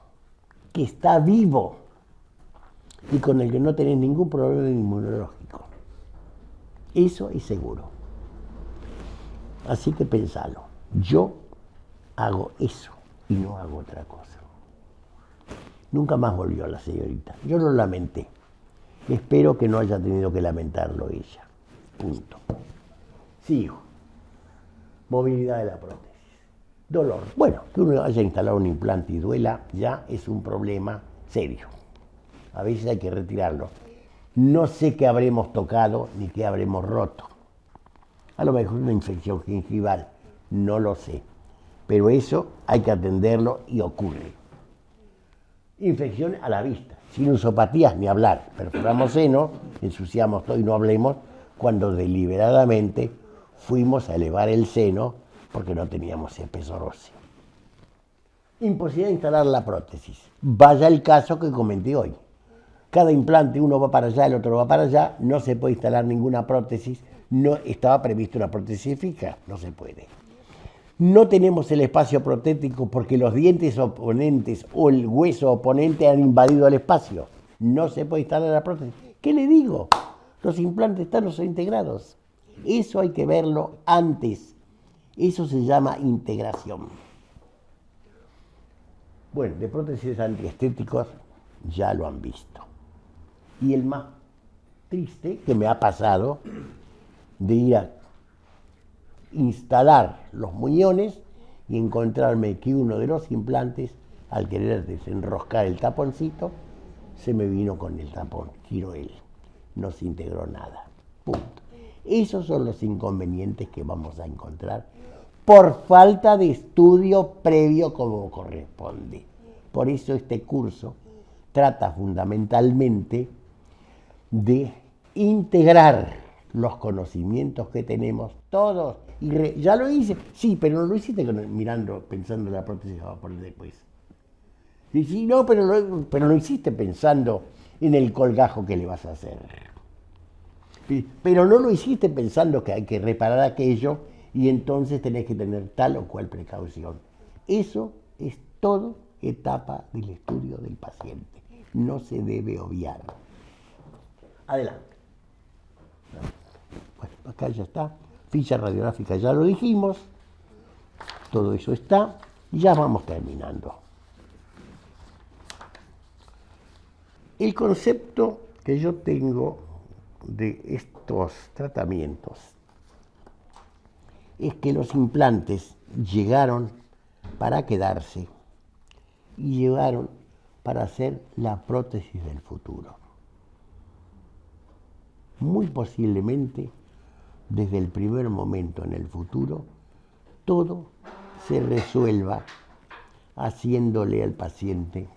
que está vivo y con el que no tenés ningún problema inmunológico? Eso es seguro. Así que pensalo. Yo hago eso y no hago otra cosa. Nunca más volvió la señorita. Yo lo lamenté. Espero que no haya tenido que lamentarlo ella. Punto. Sigo. Movilidad de la prótesis. Dolor. Bueno, que uno haya instalado un implante y duela ya es un problema serio. A veces hay que retirarlo. No sé qué habremos tocado ni qué habremos roto. A lo mejor una infección gingival, no lo sé. Pero eso hay que atenderlo y ocurre. Infección a la vista. Sinusopatías, ni hablar. Perforamos seno, ensuciamos todo y no hablemos cuando deliberadamente fuimos a elevar el seno porque no teníamos espesor óseo. Imposibilidad de instalar la prótesis. Vaya el caso que comenté hoy. Cada implante, uno va para allá, el otro va para allá, no se puede instalar ninguna prótesis, no estaba prevista una prótesis fija, no se puede. No tenemos el espacio protético porque los dientes oponentes o el hueso oponente han invadido el espacio. No se puede instalar la prótesis. ¿Qué le digo? Los implantes están integrados. Eso hay que verlo antes. Eso se llama integración. Bueno, de prótesis antiestéticos ya lo han visto. Y el más triste que me ha pasado de ir a instalar los muñones y encontrarme que uno de los implantes, al querer desenroscar el taponcito, se me vino con el tapón, giró él, no se integró nada. Punto. Esos son los inconvenientes que vamos a encontrar por falta de estudio previo como corresponde. Por eso este curso trata fundamentalmente de integrar los conocimientos que tenemos todos. Y ya lo hice, sí, pero no lo hiciste mirando, pensando en la prótesis que va a poner después. Y sí, no, pero lo hiciste pensando en el colgajo que le vas a hacer. Pero no lo hiciste pensando que hay que reparar aquello y entonces tenés que tener tal o cual precaución. Eso es todo etapa del estudio del paciente. No se debe obviar. Adelante. Bueno, acá ya está. Ficha radiográfica ya lo dijimos. Todo eso está. Y ya vamos terminando. El concepto que yo tengo de estos tratamientos es que los implantes llegaron para quedarse y llegaron para ser la prótesis del futuro. Muy posiblemente, desde el primer momento en el futuro, todo se resuelva haciéndole al paciente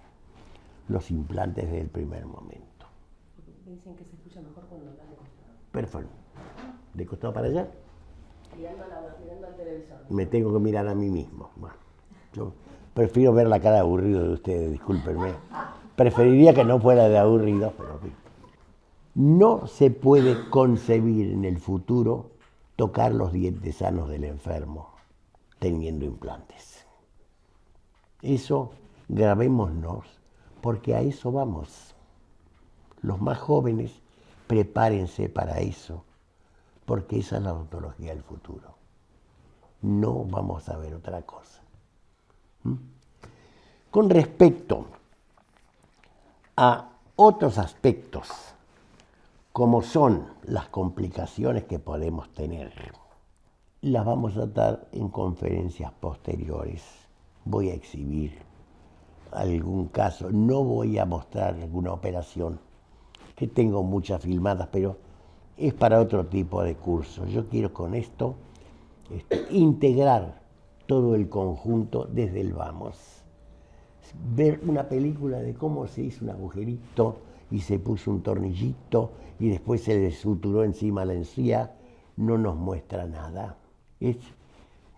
los implantes desde el primer momento. Dicen que se escucha mejor cuando hablas de costado. Perfecto. ¿De costado para allá? Mirando al televisor. Me tengo que mirar a mí mismo. Bueno, yo prefiero ver la cara aburrida de ustedes, discúlpenme. Preferiría que no fuera de aburrido, pero sí. No se puede concebir en el futuro tocar los dientes sanos del enfermo teniendo implantes. Eso grabémonos, porque a eso vamos. Los más jóvenes, prepárense para eso, porque esa es la odontología del futuro. No vamos a ver otra cosa. Con respecto a otros aspectos, como son las complicaciones que podemos tener, las vamos a tratar en conferencias posteriores. Voy a exhibir algún caso, no voy a mostrar alguna operación, que tengo muchas filmadas, pero es para otro tipo de curso. Yo quiero con esto integrar todo el conjunto desde el vamos. Ver una película de cómo se hizo un agujerito y se puso un tornillito y después se le suturó encima la encía, no nos muestra nada. Es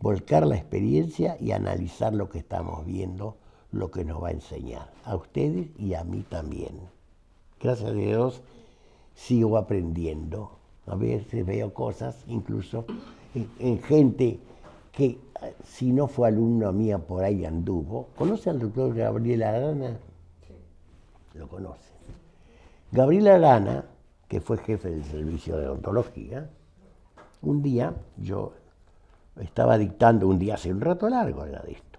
volcar la experiencia y analizar lo que estamos viendo, lo que nos va a enseñar, a ustedes y a mí también. Gracias a Dios sigo aprendiendo. A veces veo cosas, incluso en gente que si no fue alumna mía por ahí anduvo. ¿Conoce al doctor Gabriel Arana? Sí. Lo conoce. Gabriel Arana, que fue jefe del servicio de odontología, un día yo estaba dictando, un día hace un rato largo era de esto,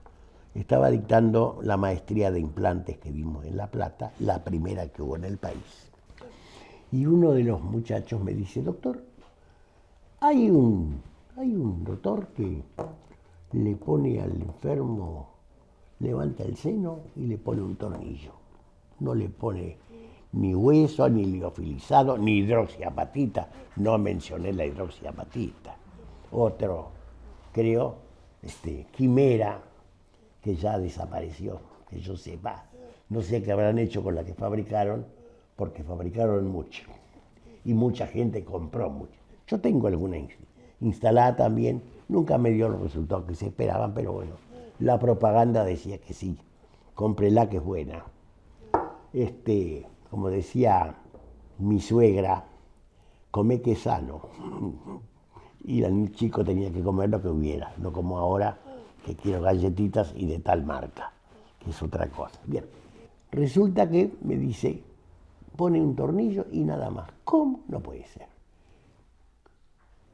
estaba dictando la maestría de implantes que vimos en La Plata, la primera que hubo en el país. Y uno de los muchachos me dice, doctor, hay un doctor que le pone al enfermo, levanta el seno y le pone un tornillo. No le pone ni hueso, ni liofilizado, ni hidroxiapatita. No mencioné la hidroxiapatita. Otro, creo, Quimera, que ya desapareció, que yo sepa. No sé qué habrán hecho con la que fabricaron, porque fabricaron mucho. Y mucha gente compró mucho. Yo tengo alguna instalada también, nunca me dio los resultados que se esperaban, pero bueno, la propaganda decía que sí, cómprela que es buena. Como decía mi suegra, come que es sano. Y el chico tenía que comer lo que hubiera, no como ahora que quiero galletitas y de tal marca, que es otra cosa. Bien, resulta que me dice, pone un tornillo y nada más. ¿Cómo? No puede ser.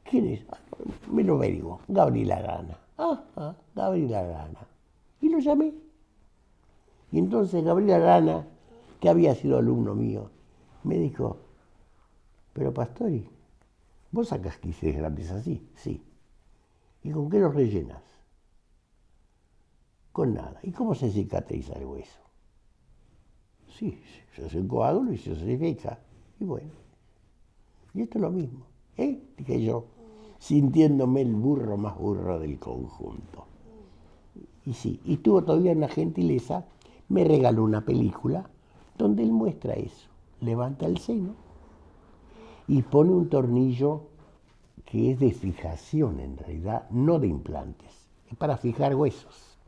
¿Quién es? Me lo averiguo. Gabriel Arana. Gabriel Arana. Y lo llamé. Y entonces Gabriel Arana, que había sido alumno mío, me dijo, pero Pastori, ¿vos sacás quises grandes así? Sí. ¿Y con qué los rellenas? Con nada. ¿Y cómo se cicatriza el hueso? Sí, se hace un coágulo y se seca. Y bueno. Y esto es lo mismo. Dije yo, sintiéndome el burro más burro del conjunto. Y sí, y tuvo todavía una gentileza, me regaló una película donde él muestra eso. Levanta el seno y pone un tornillo que es de fijación en realidad, no de implantes. Es para fijar huesos.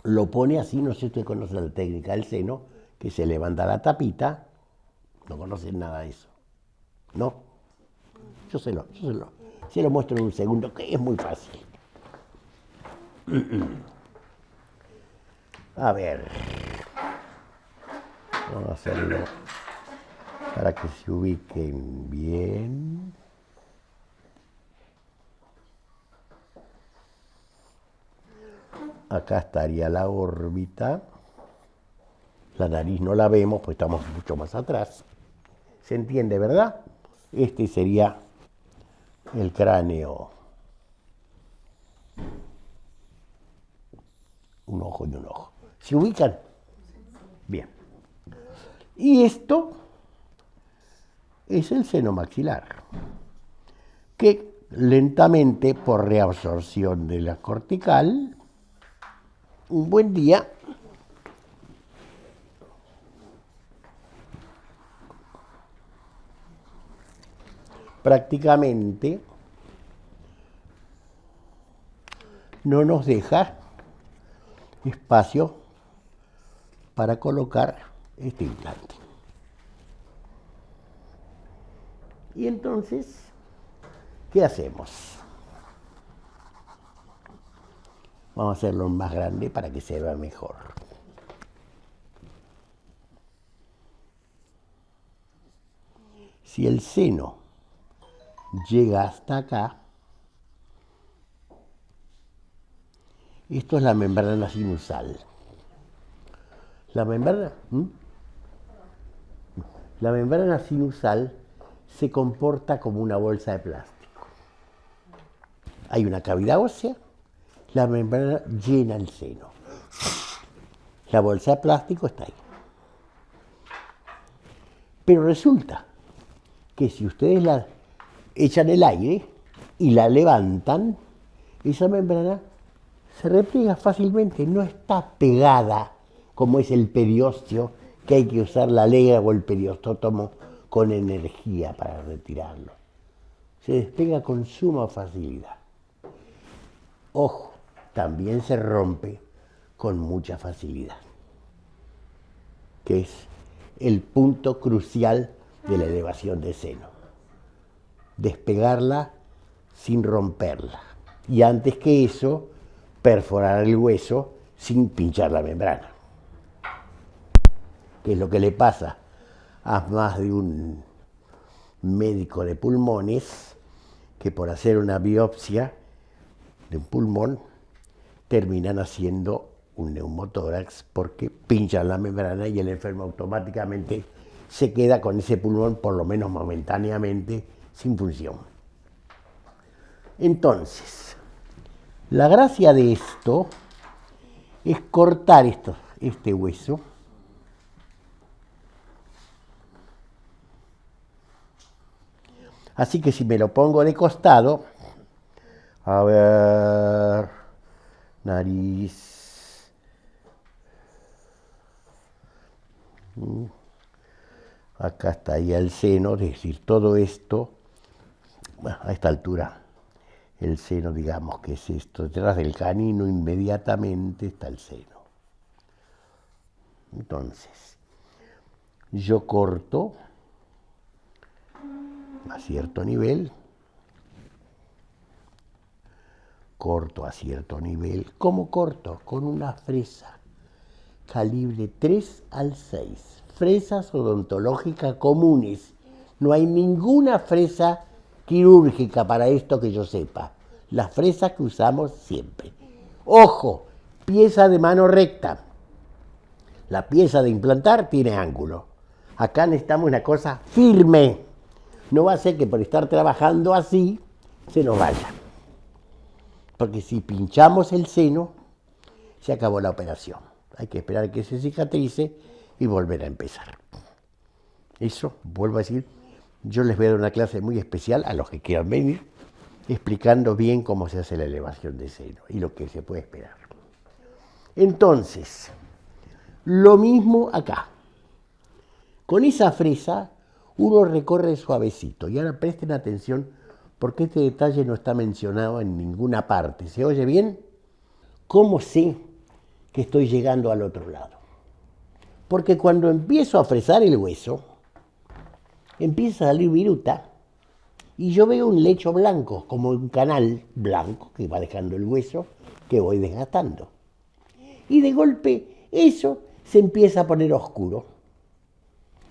Lo pone así, no sé si usted conoce la técnica del seno, que se levanta la tapita, no conocen nada de eso. ¿No? Yo se lo muestro en un segundo, que es muy fácil. A ver, vamos a hacerlo para que se ubiquen bien. Acá estaría la órbita La nariz no la vemos, pues estamos mucho más atrás. ¿Se entiende, verdad? Este sería el cráneo. Un ojo y un ojo. ¿Se ubican? Bien. Y esto es el seno maxilar, que lentamente, por reabsorción de la cortical, un buen día prácticamente no nos deja espacio para colocar este implante. Y entonces, ¿qué hacemos? Vamos a hacerlo más grande para que se vea mejor. Si el seno llega hasta acá, esto es la membrana sinusal. La membrana sinusal se comporta como una bolsa de plástico. Hay una cavidad ósea, la membrana llena el seno. La bolsa de plástico está ahí. Pero resulta que si ustedes la echan el aire y la levantan, esa membrana se repliega fácilmente, no está pegada como es el periósteo, que hay que usar la lega o el periostótomo con energía para retirarlo. Se despega con suma facilidad. Ojo, también se rompe con mucha facilidad, que es el punto crucial de la elevación de seno. Despegarla sin romperla. Y antes que eso, perforar el hueso sin pinchar la membrana. Que es lo que le pasa a más de un médico de pulmones que por hacer una biopsia de un pulmón terminan haciendo un neumotórax porque pinchan la membrana y el enfermo automáticamente se queda con ese pulmón, por lo menos momentáneamente, sin función. Entonces, la gracia de esto es cortar este hueso Así que si me lo pongo de costado, a ver, nariz, acá está ya el seno, es decir, todo esto, bueno, a esta altura, el seno, digamos que es esto, detrás del canino inmediatamente está el seno. Entonces, yo corto a cierto nivel, corto a cierto nivel. ¿Cómo corto? Con una fresa calibre 3 al 6. Fresas odontológicas comunes. No hay ninguna fresa quirúrgica para esto que yo sepa. Las fresas que usamos siempre. Ojo, pieza de mano recta. La pieza de implantar tiene ángulo. Acá necesitamos una cosa firme. No va a ser que por estar trabajando así se nos vaya. Porque si pinchamos el seno, se acabó la operación. Hay que esperar que se cicatrice y volver a empezar. Eso, vuelvo a decir, yo les voy a dar una clase muy especial a los que quieran venir, explicando bien cómo se hace la elevación de seno y lo que se puede esperar. Entonces, lo mismo acá. Con esa fresa uno recorre suavecito. Y ahora presten atención porque este detalle no está mencionado en ninguna parte. ¿Se oye bien? ¿Cómo sé que estoy llegando al otro lado? Porque cuando empiezo a fresar el hueso, empieza a salir viruta y yo veo un lecho blanco, como un canal blanco que va dejando el hueso que voy desgastando. Y de golpe eso se empieza a poner oscuro.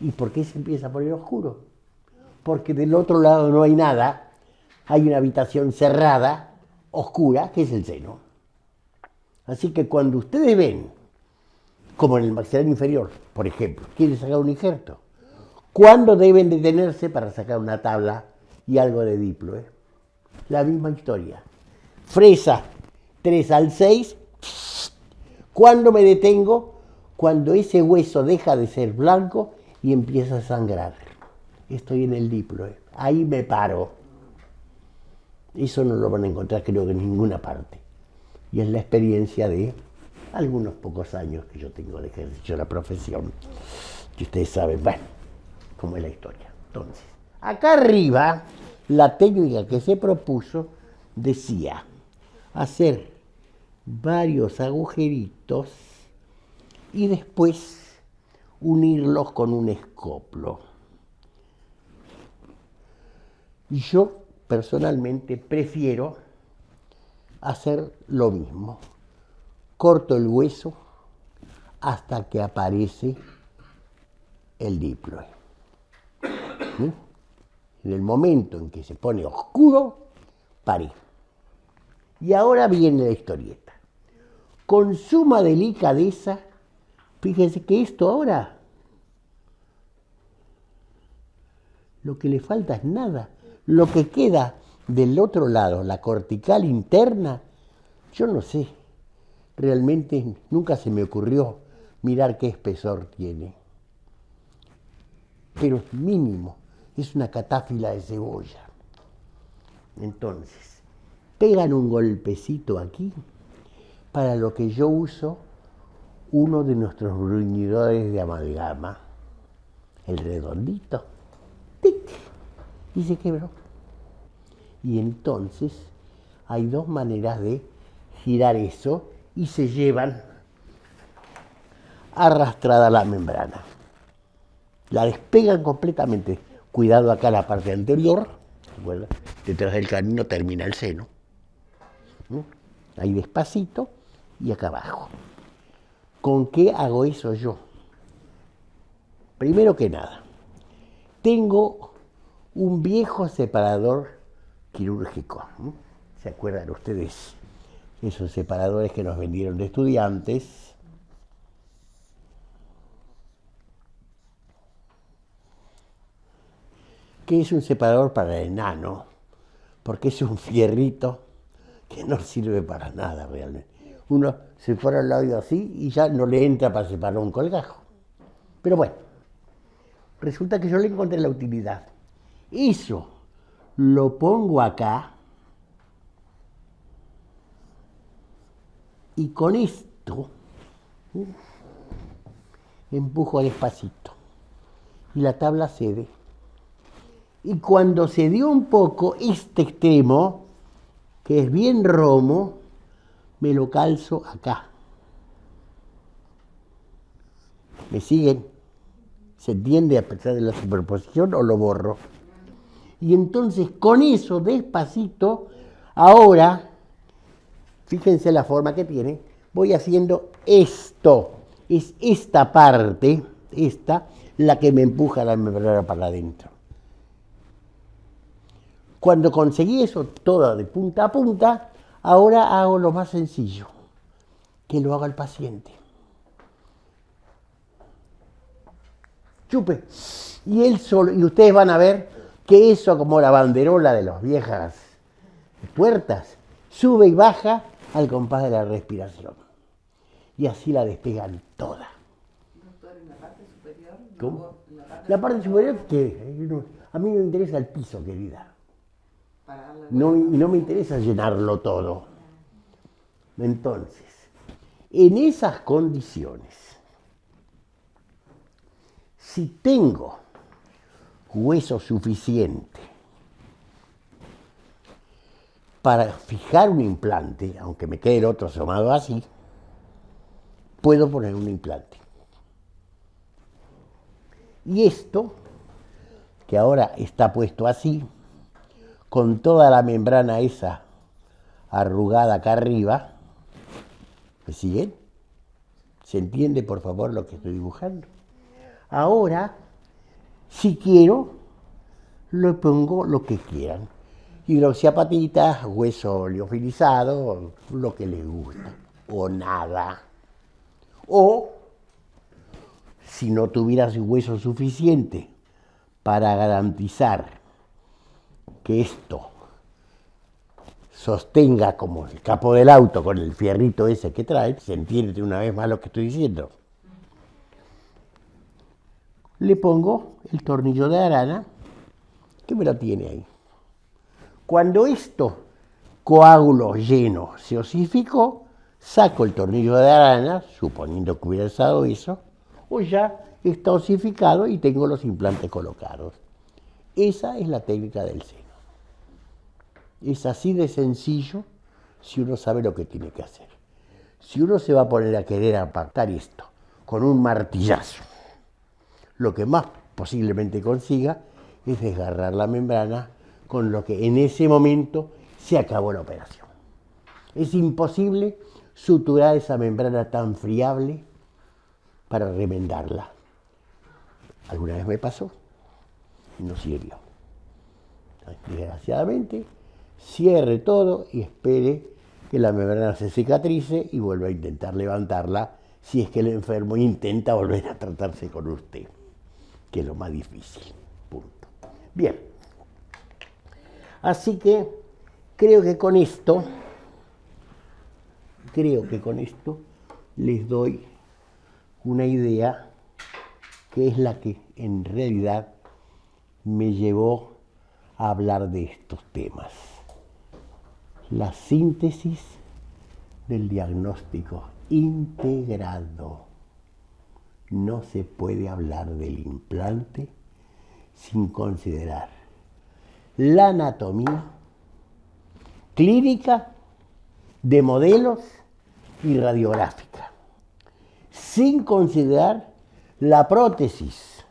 ¿Y por qué se empieza a poner oscuro? Porque del otro lado no hay nada, hay una habitación cerrada, oscura, que es el seno. Así que cuando ustedes ven como en el maxilar inferior, por ejemplo. ¿Quiere sacar un injerto? ¿Cuándo deben detenerse para sacar una tabla y algo de diplo? La misma historia. Fresa 3 al 6. ¿Cuándo me detengo? Cuando ese hueso deja de ser blanco y empieza a sangrar. Estoy en el diplo. Ahí me paro. Eso no lo van a encontrar, creo que en ninguna parte. Y es la experiencia de algunos pocos años que yo tengo de ejercicio de la profesión. Que ustedes saben, bueno, cómo es la historia. Entonces, acá arriba, la técnica que se propuso decía hacer varios agujeritos y después unirlos con un escoplo. Yo personalmente prefiero hacer lo mismo. Corto el hueso hasta que aparece el diplo. ¿Sí? En el momento en que se pone oscuro, paré. Y ahora viene la historieta. Con suma delicadeza, fíjense que esto ahora, lo que le falta es nada. Lo que queda del otro lado, la cortical interna, yo no sé. Realmente nunca se me ocurrió mirar qué espesor tiene. Pero es mínimo, es una catáfila de cebolla. Entonces, pegan un golpecito aquí, para lo que yo uso uno de nuestros bruñidores de amalgama, el redondito, ¡tic!, y se quebró. Y entonces hay dos maneras de girar eso y se llevan arrastrada la membrana. La despegan completamente. Cuidado acá la parte anterior, bueno, detrás del canino termina el seno. Ahí despacito y acá abajo. ¿Con qué hago eso yo? Primero que nada, tengo un viejo separador quirúrgico. ¿Se acuerdan ustedes? Esos separadores que nos vendieron de estudiantes. Que es un separador para el enano, porque es un fierrito que no sirve para nada realmente. Uno se fuera al lado así y ya no le entra para separar un colgajo. Pero bueno, resulta que yo le encontré la utilidad. Eso lo pongo acá y con esto empujo despacito y la tabla cede. Y cuando se dio un poco, este extremo, que es bien romo, me lo calzo acá. ¿Me siguen? ¿Se entiende a pesar de la superposición o lo borro? Y entonces con eso, despacito, ahora, fíjense la forma que tiene, voy haciendo esto. Es esta parte, esta, la que me empuja la membrana para adentro. Cuando conseguí eso todo de punta a punta, ahora hago lo más sencillo, que lo haga el paciente. Chupe. Y él solo, y ustedes van a ver que eso, como la banderola de las viejas puertas, sube y baja al compás de la respiración. Y así la despegan toda. Doctor, ¿en la parte superior? ¿Cómo? La parte superior, ¿qué? A mí me interesa el piso, querida. No, y no me interesa llenarlo todo. Entonces, en esas condiciones, si tengo hueso suficiente para fijar un implante, aunque me quede el otro asomado así, puedo poner un implante. Y esto, que ahora está puesto así, con toda la membrana esa arrugada acá arriba, ¿me siguen? ¿Se entiende, por favor, lo que estoy dibujando? Ahora, si quiero, le pongo lo que quieran. Hidroxiapatita, hueso liofilizado, lo que les gusta, o nada. O si no tuvieras hueso suficiente para garantizar que esto sostenga como el capo del auto con el fierrito ese que trae, se entiende una vez más lo que estoy diciendo. Le pongo el tornillo de arana, que me lo tiene ahí. Cuando esto, coágulo lleno, se osificó, saco el tornillo de arana, suponiendo que hubiera estado eso, o ya está osificado y tengo los implantes colocados. Esa es la técnica del seno. Es así de sencillo si uno sabe lo que tiene que hacer. Si uno se va a poner a querer apartar esto con un martillazo, lo que más posiblemente consiga es desgarrar la membrana, con lo que en ese momento se acabó la operación. Es imposible suturar esa membrana tan friable para remendarla. Alguna vez me pasó y no sirvió. Desgraciadamente, cierre todo y espere que la membrana se cicatrice y vuelva a intentar levantarla si es que el enfermo intenta volver a tratarse con usted, que es lo más difícil. Punto. Bien. Así que creo que con esto les doy una idea que es la que en realidad me llevó a hablar de estos temas. La síntesis del diagnóstico integrado. No se puede hablar del implante sin considerar la anatomía clínica, de modelos y radiográfica, sin considerar la prótesis.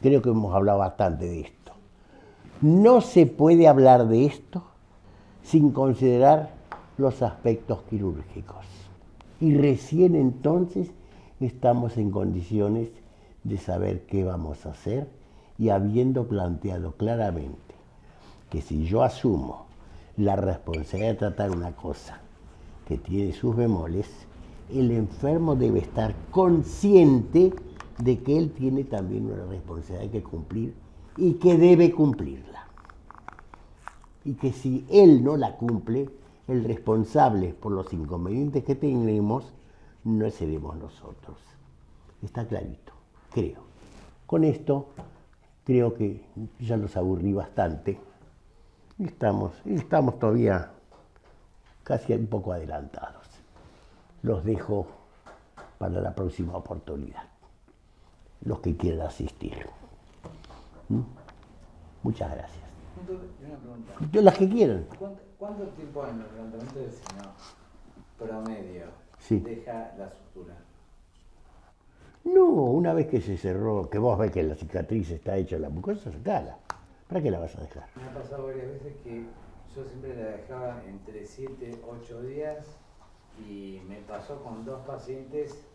Creo que hemos hablado bastante de esto. No se puede hablar de esto sin considerar los aspectos quirúrgicos. Y recién entonces estamos en condiciones de saber qué vamos a hacer y habiendo planteado claramente que si yo asumo la responsabilidad de tratar una cosa que tiene sus bemoles, el enfermo debe estar consciente de que él tiene también una responsabilidad que cumplir y que debe cumplirla. Y que si él no la cumple, el responsable por los inconvenientes que tenemos no seremos nosotros. Está clarito, creo. Con esto creo que ya los aburrí bastante. Estamos todavía casi un poco adelantados. Los dejo para la próxima oportunidad, los que quieran asistir. Muchas gracias. Una pregunta. Yo las que quieran. ¿Cuánto tiempo en el levantamiento del seno promedio deja la sutura? No, una vez que se cerró, que vos ves que la cicatriz está hecha en la mucosa, sacala. ¿Para qué la vas a dejar? Me ha pasado varias veces que yo siempre la dejaba entre 7, 8 días y me pasó con 2 pacientes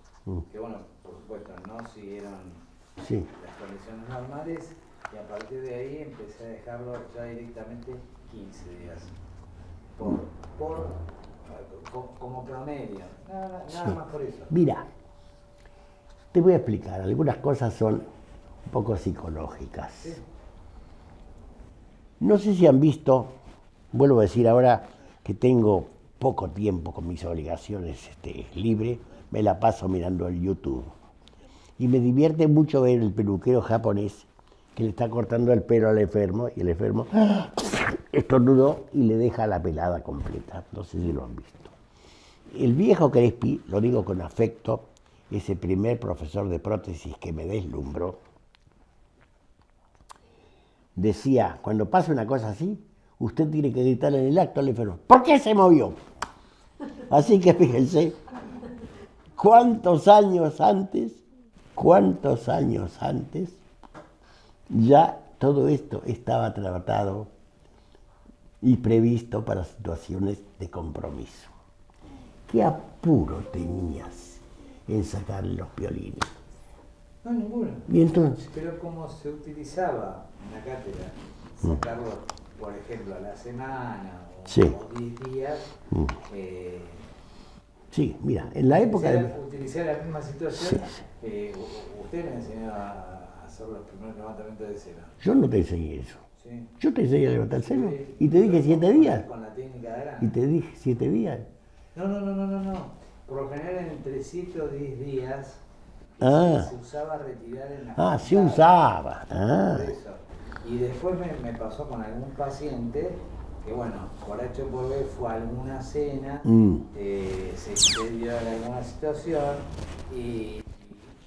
que, bueno, por supuesto, no siguieron las condiciones normales y a partir de ahí empecé a dejarlo ya directamente 15 días como promedio, nada más por eso. Mira, te voy a explicar, algunas cosas son un poco psicológicas. Sí. No sé si han visto, vuelvo a decir ahora que tengo poco tiempo con mis obligaciones libre, me la paso mirando el YouTube. Y me divierte mucho ver el peluquero japonés que le está cortando el pelo al enfermo y el enfermo estornudó y le deja la pelada completa. No sé si lo han visto. El viejo Crespi, lo digo con afecto, ese primer profesor de prótesis que me deslumbró, decía, cuando pasa una cosa así, usted tiene que gritarle en el acto al enfermo, ¿por qué se movió? Así que fíjense, cuántos años antes, ya todo esto estaba tratado y previsto para situaciones de compromiso. ¿Qué apuro tenías en sacarle los violines? No, ninguno. ¿Y entonces? Pero como se utilizaba en la cátedra, sacarlo, por ejemplo, a la semana o 10 días. Sí, mira, en la época utilizar que sea la misma situación, usted me enseñó a hacer los primeros levantamientos de cera. Yo no te enseñé eso. ¿Sí? Yo te enseñé a levantar el seno. Sí. Y te dije 7 días. Con la técnica de grana. Y te dije 7 días. No. Por lo general entre 7 o 10 días se usaba retirar en la se usaba. Por eso. Y después me pasó con algún paciente que, bueno, por H o por B fue a alguna cena, se excedió en alguna situación y...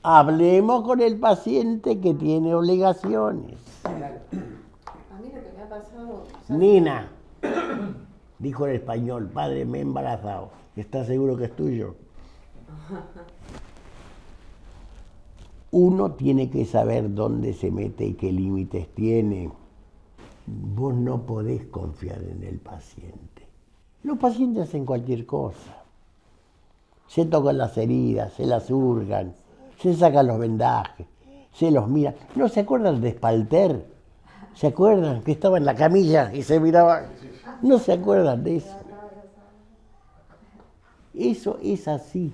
Hablemos con el paciente que tiene obligaciones. Claro. A mí lo que me ha pasado... Nina, dijo en español, padre, me he embarazado. ¿Estás seguro que es tuyo? Uno tiene que saber dónde se mete y qué límites tiene. Vos no podés confiar en el paciente. Los pacientes hacen cualquier cosa. Se tocan las heridas, se las hurgan, se sacan los vendajes, se los mira. ¿No se acuerdan de Spalter? ¿Se acuerdan que estaba en la camilla y se miraba? ¿No se acuerdan de eso? Eso es así.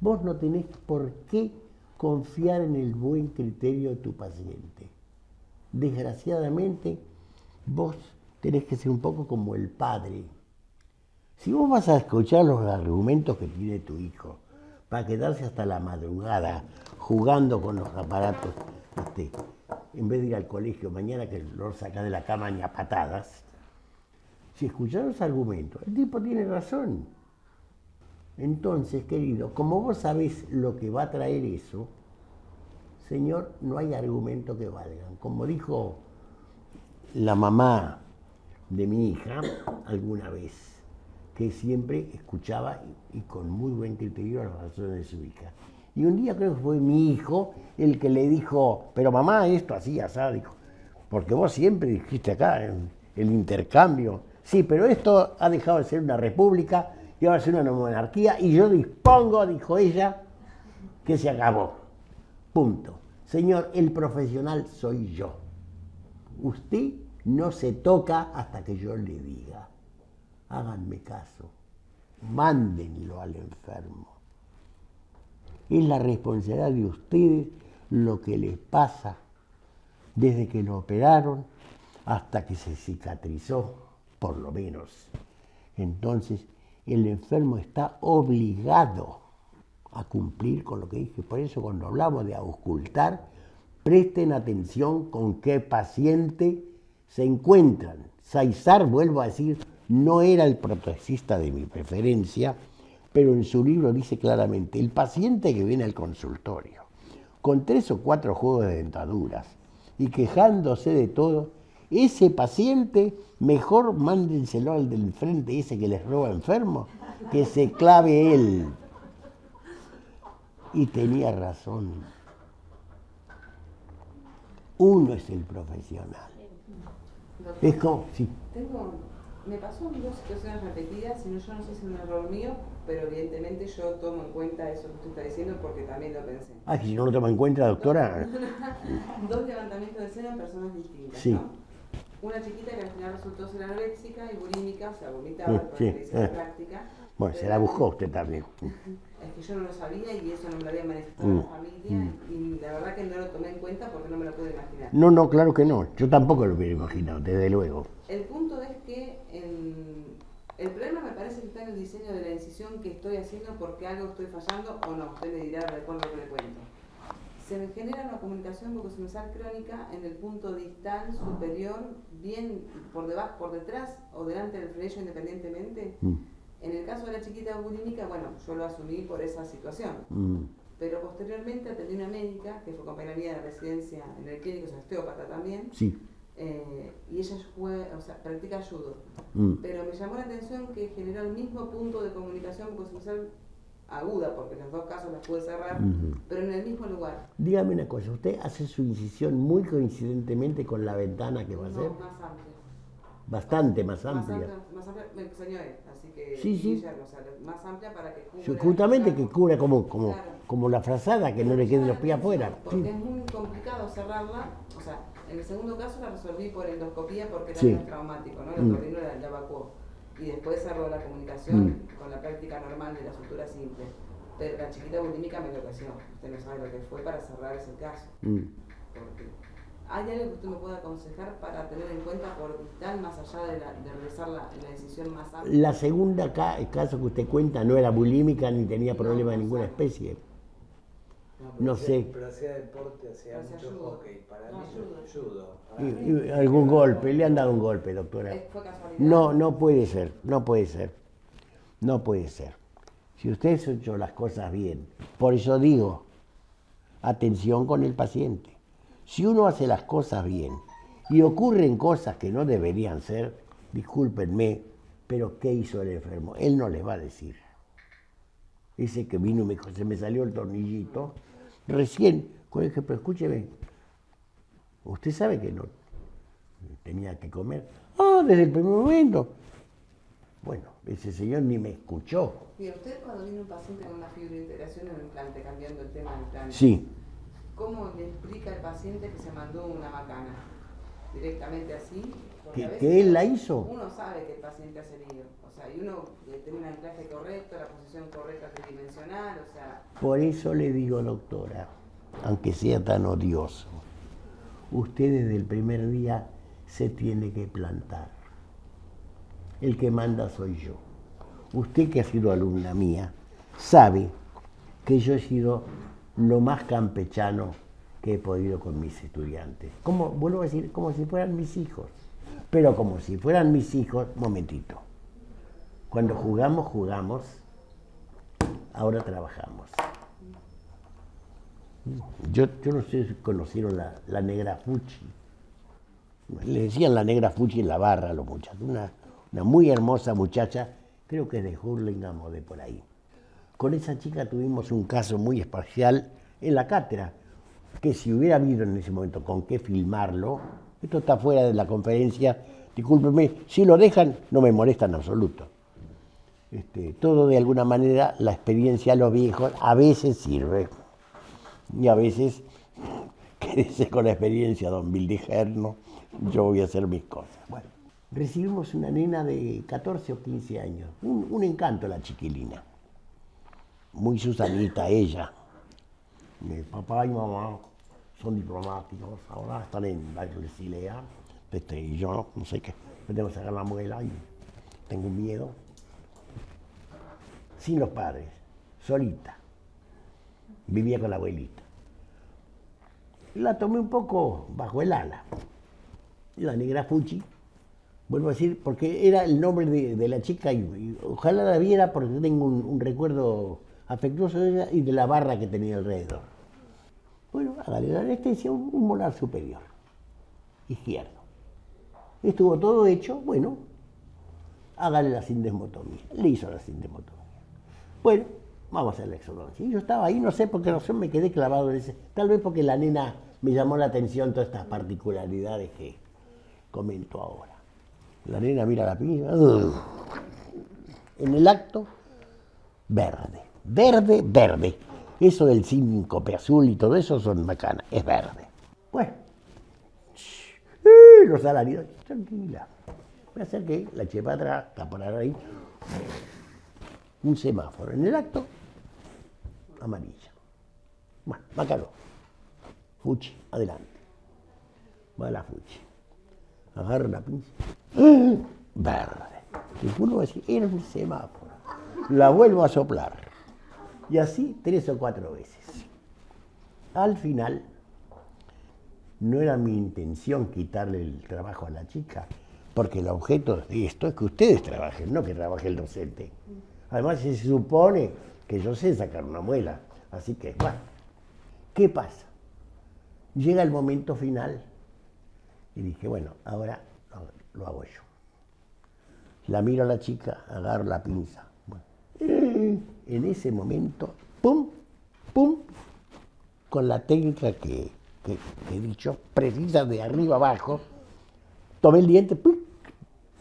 Vos no tenés por qué confiar en el buen criterio de tu paciente. Desgraciadamente, vos tenés que ser un poco como el padre. Si vos vas a escuchar los argumentos que tiene tu hijo para quedarse hasta la madrugada jugando con los aparatos, en vez de ir al colegio mañana que lo sacás de la cama ni a patadas, si escuchás los argumentos, el tipo tiene razón. Entonces, querido, como vos sabés lo que va a traer eso, señor, no hay argumento que valgan. Como dijo la mamá de mi hija alguna vez, que siempre escuchaba y con muy buen criterio las razones de su hija. Y un día creo que fue mi hijo el que le dijo, pero mamá, esto así, asá, dijo, porque vos siempre dijiste acá el intercambio. Sí, pero esto ha dejado de ser una república y ahora es una monarquía y yo dispongo, dijo ella, que se acabó. Punto. Señor, el profesional soy yo. Usted no se toca hasta que yo le diga. Háganme caso. Mándenlo al enfermo. Es la responsabilidad de ustedes lo que les pasa desde que lo operaron hasta que se cicatrizó, por lo menos. Entonces, el enfermo está obligado a cumplir con lo que dije. Por eso cuando hablamos de auscultar, presten atención con qué paciente se encuentran. Saizar, vuelvo a decir, no era el protesista de mi preferencia, pero en su libro dice claramente, el paciente que viene al consultorio con 3 o 4 juegos de dentaduras y quejándose de todo, ese paciente mejor mándenselo al del frente, ese que les roba enfermo, que se clave él. Y tenía razón. Uno es el profesional. Doctor, Es como, sí. Me pasó en 2 situaciones repetidas, yo no sé si es un error mío, pero evidentemente yo tomo en cuenta eso que usted está diciendo porque también lo pensé. Ah, que si no lo toma en cuenta, doctora. 2 levantamientos de cera en personas distintas, Sí. ¿no? Una chiquita que al final resultó ser anoréxica y bulímica, o sea, vomitaba, porque Sí. le hice la práctica. Bueno, se la buscó usted también. Es que yo no lo sabía y eso no me lo había manifestado la familia y la verdad que no lo tomé en cuenta porque no me lo pude imaginar. No, claro que no. Yo tampoco lo hubiera imaginado, desde luego. El punto es que el problema me parece que está en el diseño de la incisión que estoy haciendo porque algo estoy fallando o no. Usted me dirá de acuerdo a lo que le cuento. Se me genera una comunicación bucosinusal crónica en el punto distal superior, bien por debajo, por detrás o delante del frenillo independientemente. En el caso de la chiquita bulímica, bueno, yo lo asumí por esa situación. Pero posteriormente atendí una médica que fue compañera mía de residencia en el clínico, es osteópata también. Sí. Y ella practica judo. Pero me llamó la atención que generó el mismo punto de comunicación bucosinusal aguda, porque en los 2 casos las pude cerrar, pero en el mismo lugar. Dígame una cosa, ¿usted hace su incisión muy coincidentemente con la ventana que va a hacer? No, más amplia. Bastante más amplia. Más amplia, me enseñó él, así que Sí. Guillermo, o sea, más amplia para que cubra. Justamente que cubra como Claro. la frazada, que no le queden los pies afuera. Porque Sí. es muy complicado cerrarla, o sea, en el segundo caso la resolví por endoscopía porque era Sí. menos traumático, ¿no? El otorrino la evacuó. Y después cerró la comunicación con la práctica normal de la sutura simple. Pero la chiquita bulímica me enloqueció. Usted no sabe lo que fue para cerrar ese caso. Porque ¿hay algo que usted me pueda aconsejar para tener en cuenta por vital, más allá de realizar la decisión más amplia? La segunda caso que usted cuenta no era bulímica ni tenía problema de ninguna especie. No sé. Pero hacía deporte, hacía mucho hockey. Para mí, judo. Y algún golpe, le han dado un golpe, doctora. ¿Fue casualidad? No puede ser, no puede ser. No puede ser. Si usted ha hecho las cosas bien, por eso digo, atención con el paciente. Si uno hace las cosas bien y ocurren cosas que no deberían ser, discúlpenme, pero ¿qué hizo el enfermo? Él no les va a decir. Ese que vino y me dijo, se me salió el tornillito, recién, pero escúcheme, usted sabe que no tenía que comer. Desde el primer momento. Bueno, ese señor ni me escuchó. Mira, usted cuando viene un paciente con una fibrointegración en un implante, cambiando el tema del implante, Sí. ¿cómo le explica al paciente que se mandó una macana? ¿Directamente así? Porque a veces ¿Que él la hizo? Uno sabe que el paciente ha cedido, o sea, y uno tiene un anclaje correcto, la posición correcta tridimensional, o sea... Por eso le digo, doctora, aunque sea tan odioso, usted desde el primer día se tiene que plantar. El que manda soy yo. Usted que ha sido alumna mía, sabe que yo he sido lo más campechano que he podido con mis estudiantes. Como, vuelvo a decir, como si fueran mis hijos. Pero como si fueran mis hijos, momentito. Cuando jugamos, jugamos. Ahora trabajamos. Yo no sé si conocieron la negra Fuchi. Le decían la negra Fuchi en la barra a los muchachos. Una muy hermosa muchacha, creo que es de Hurlingham o de por ahí. Con esa chica tuvimos un caso muy especial en la cátedra, que si hubiera habido en ese momento con qué filmarlo, esto está fuera de la conferencia, discúlpenme, si lo dejan no me molesta en absoluto. Todo de alguna manera, la experiencia de los viejos a veces sirve, y a veces, quédese con la experiencia, don Vildigerno, yo voy a hacer mis cosas. Bueno, recibimos una nena de 14 o 15 años, un encanto la chiquilina, muy Susanita ella. Mi papá y mamá son diplomáticos, ahora están en la Silea, y yo no sé qué, me tengo que sacar la muela y tengo miedo. Sin los padres, solita, vivía con la abuelita. La tomé un poco bajo el ala, la negra Fuchi, vuelvo a decir, porque era el nombre de la chica y ojalá la viera porque tengo un recuerdo afectuoso de ella y de la barra que tenía alrededor. Bueno, hágale la anestesia, un molar superior, izquierdo. Estuvo todo hecho, bueno, hágale la sindesmotomía. Le hizo la sindesmotomía. Bueno, vamos a hacer la exodoncia. Y yo estaba ahí, no sé por qué razón me quedé clavado en ese. Tal vez porque la nena me llamó la atención todas estas particularidades que comento ahora. La nena mira la pinza. En el acto, verde, verde, verde. Eso del síncope azul y todo eso son macanas, es verde. Bueno, los salarios, tranquila. Me acerqué, la eché para atrás, está por ahí. Un semáforo. En el acto, amarilla. Bueno, macano. Fuchi, adelante. Va la Fuchi. Agarra la pinza. Verde. Y uno va a decir, era un semáforo. La vuelvo a soplar. Y así 3 o 4 veces. Al final, no era mi intención quitarle el trabajo a la chica, porque el objeto de esto es que ustedes trabajen, no que trabaje el docente. Además, se supone que yo sé sacar una muela. Así que, bueno, ¿qué pasa? Llega el momento final y dije, bueno, ahora lo hago yo. La miro a la chica, agarro la pinza. Bueno, en ese momento, pum, pum, con la técnica que he dicho, precisa de arriba abajo, tomé el diente, pum,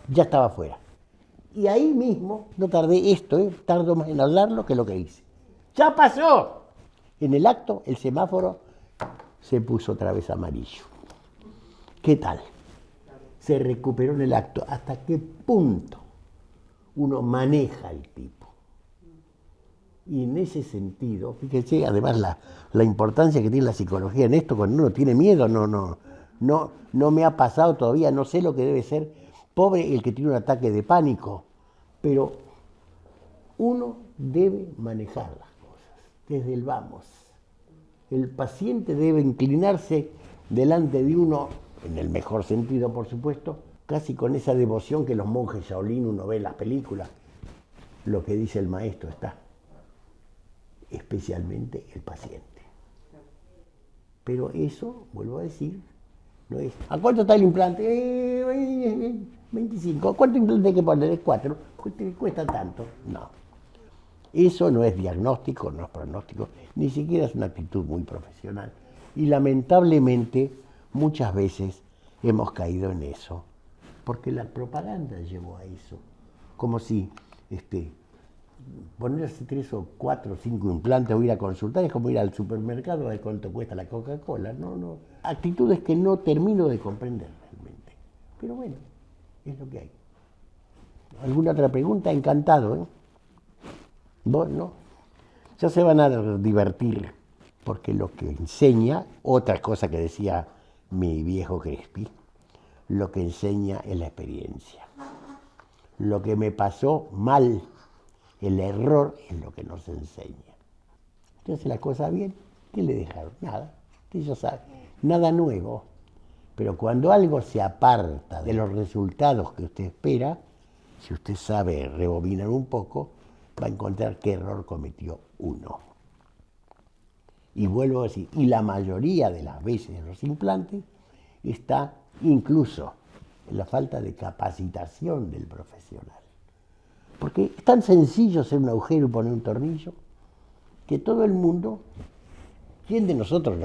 ya estaba fuera. Y ahí mismo, no tardé tardo más en hablarlo que lo que hice. ¡Ya pasó! En el acto, el semáforo se puso otra vez amarillo. ¿Qué tal? Se recuperó en el acto. ¿Hasta qué punto uno maneja el tipo? Y en ese sentido, fíjese además la importancia que tiene la psicología en esto, cuando uno tiene miedo, no me ha pasado todavía, no sé lo que debe ser, pobre el que tiene un ataque de pánico, pero uno debe manejar las cosas desde el vamos. El paciente debe inclinarse delante de uno, en el mejor sentido por supuesto, casi con esa devoción que los monjes Shaolin uno ve en las películas. Lo que dice el maestro está, especialmente el paciente. Pero eso, vuelvo a decir, no es. ¿A cuánto está el implante? 25. ¿Cuánto implante hay que poner? 4. ¿Cuesta tanto? No. Eso no es diagnóstico, no es pronóstico, ni siquiera es una actitud muy profesional. Y lamentablemente, muchas veces hemos caído en eso, porque la propaganda llevó a eso. Como si ponerse 3 o 4 o 5 implantes o ir a consultar es como ir al supermercado a ver cuánto cuesta la Coca-Cola. No. Actitudes que no termino de comprender realmente. Pero bueno, es lo que hay. ¿Alguna otra pregunta? Encantado, ¿eh? Vos no. Ya se van a divertir, porque lo que enseña, otra cosa que decía mi viejo Crespi, lo que enseña es la experiencia. Lo que me pasó mal, el error es lo que nos enseña. Usted hace la cosa bien, ¿qué le dejaron? Nada, usted ya sabe, nada nuevo. Pero cuando algo se aparta de los resultados que usted espera, si usted sabe rebobinar un poco, va a encontrar qué error cometió uno. Y vuelvo a decir, y la mayoría de las veces en los implantes está incluso en la falta de capacitación del profesional. Porque es tan sencillo hacer un agujero y poner un tornillo, que todo el mundo, ¿quién de nosotros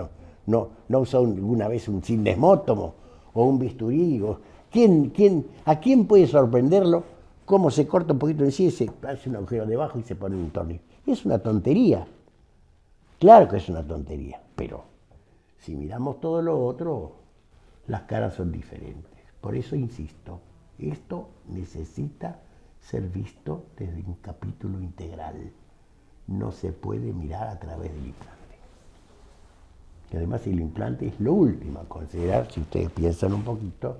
no usó alguna vez un cinesmótomo o un bisturí? ¿A quién puede sorprenderlo cómo se corta un poquito en sí y se hace un agujero debajo y se pone un tornillo? Es una tontería. Claro que es una tontería, pero si miramos todo lo otro, las caras son diferentes. Por eso insisto, esto necesita ser visto desde un capítulo integral. No se puede mirar a través del implante. Y además el implante es lo último a considerar, si ustedes piensan un poquito,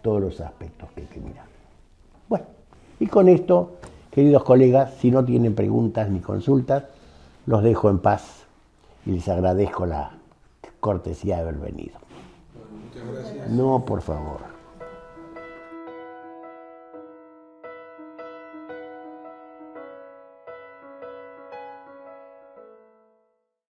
todos los aspectos que hay que mirar. Bueno, y con esto, queridos colegas, si no tienen preguntas ni consultas, los dejo en paz y les agradezco la cortesía de haber venido. Bueno, muchas gracias. No, por favor.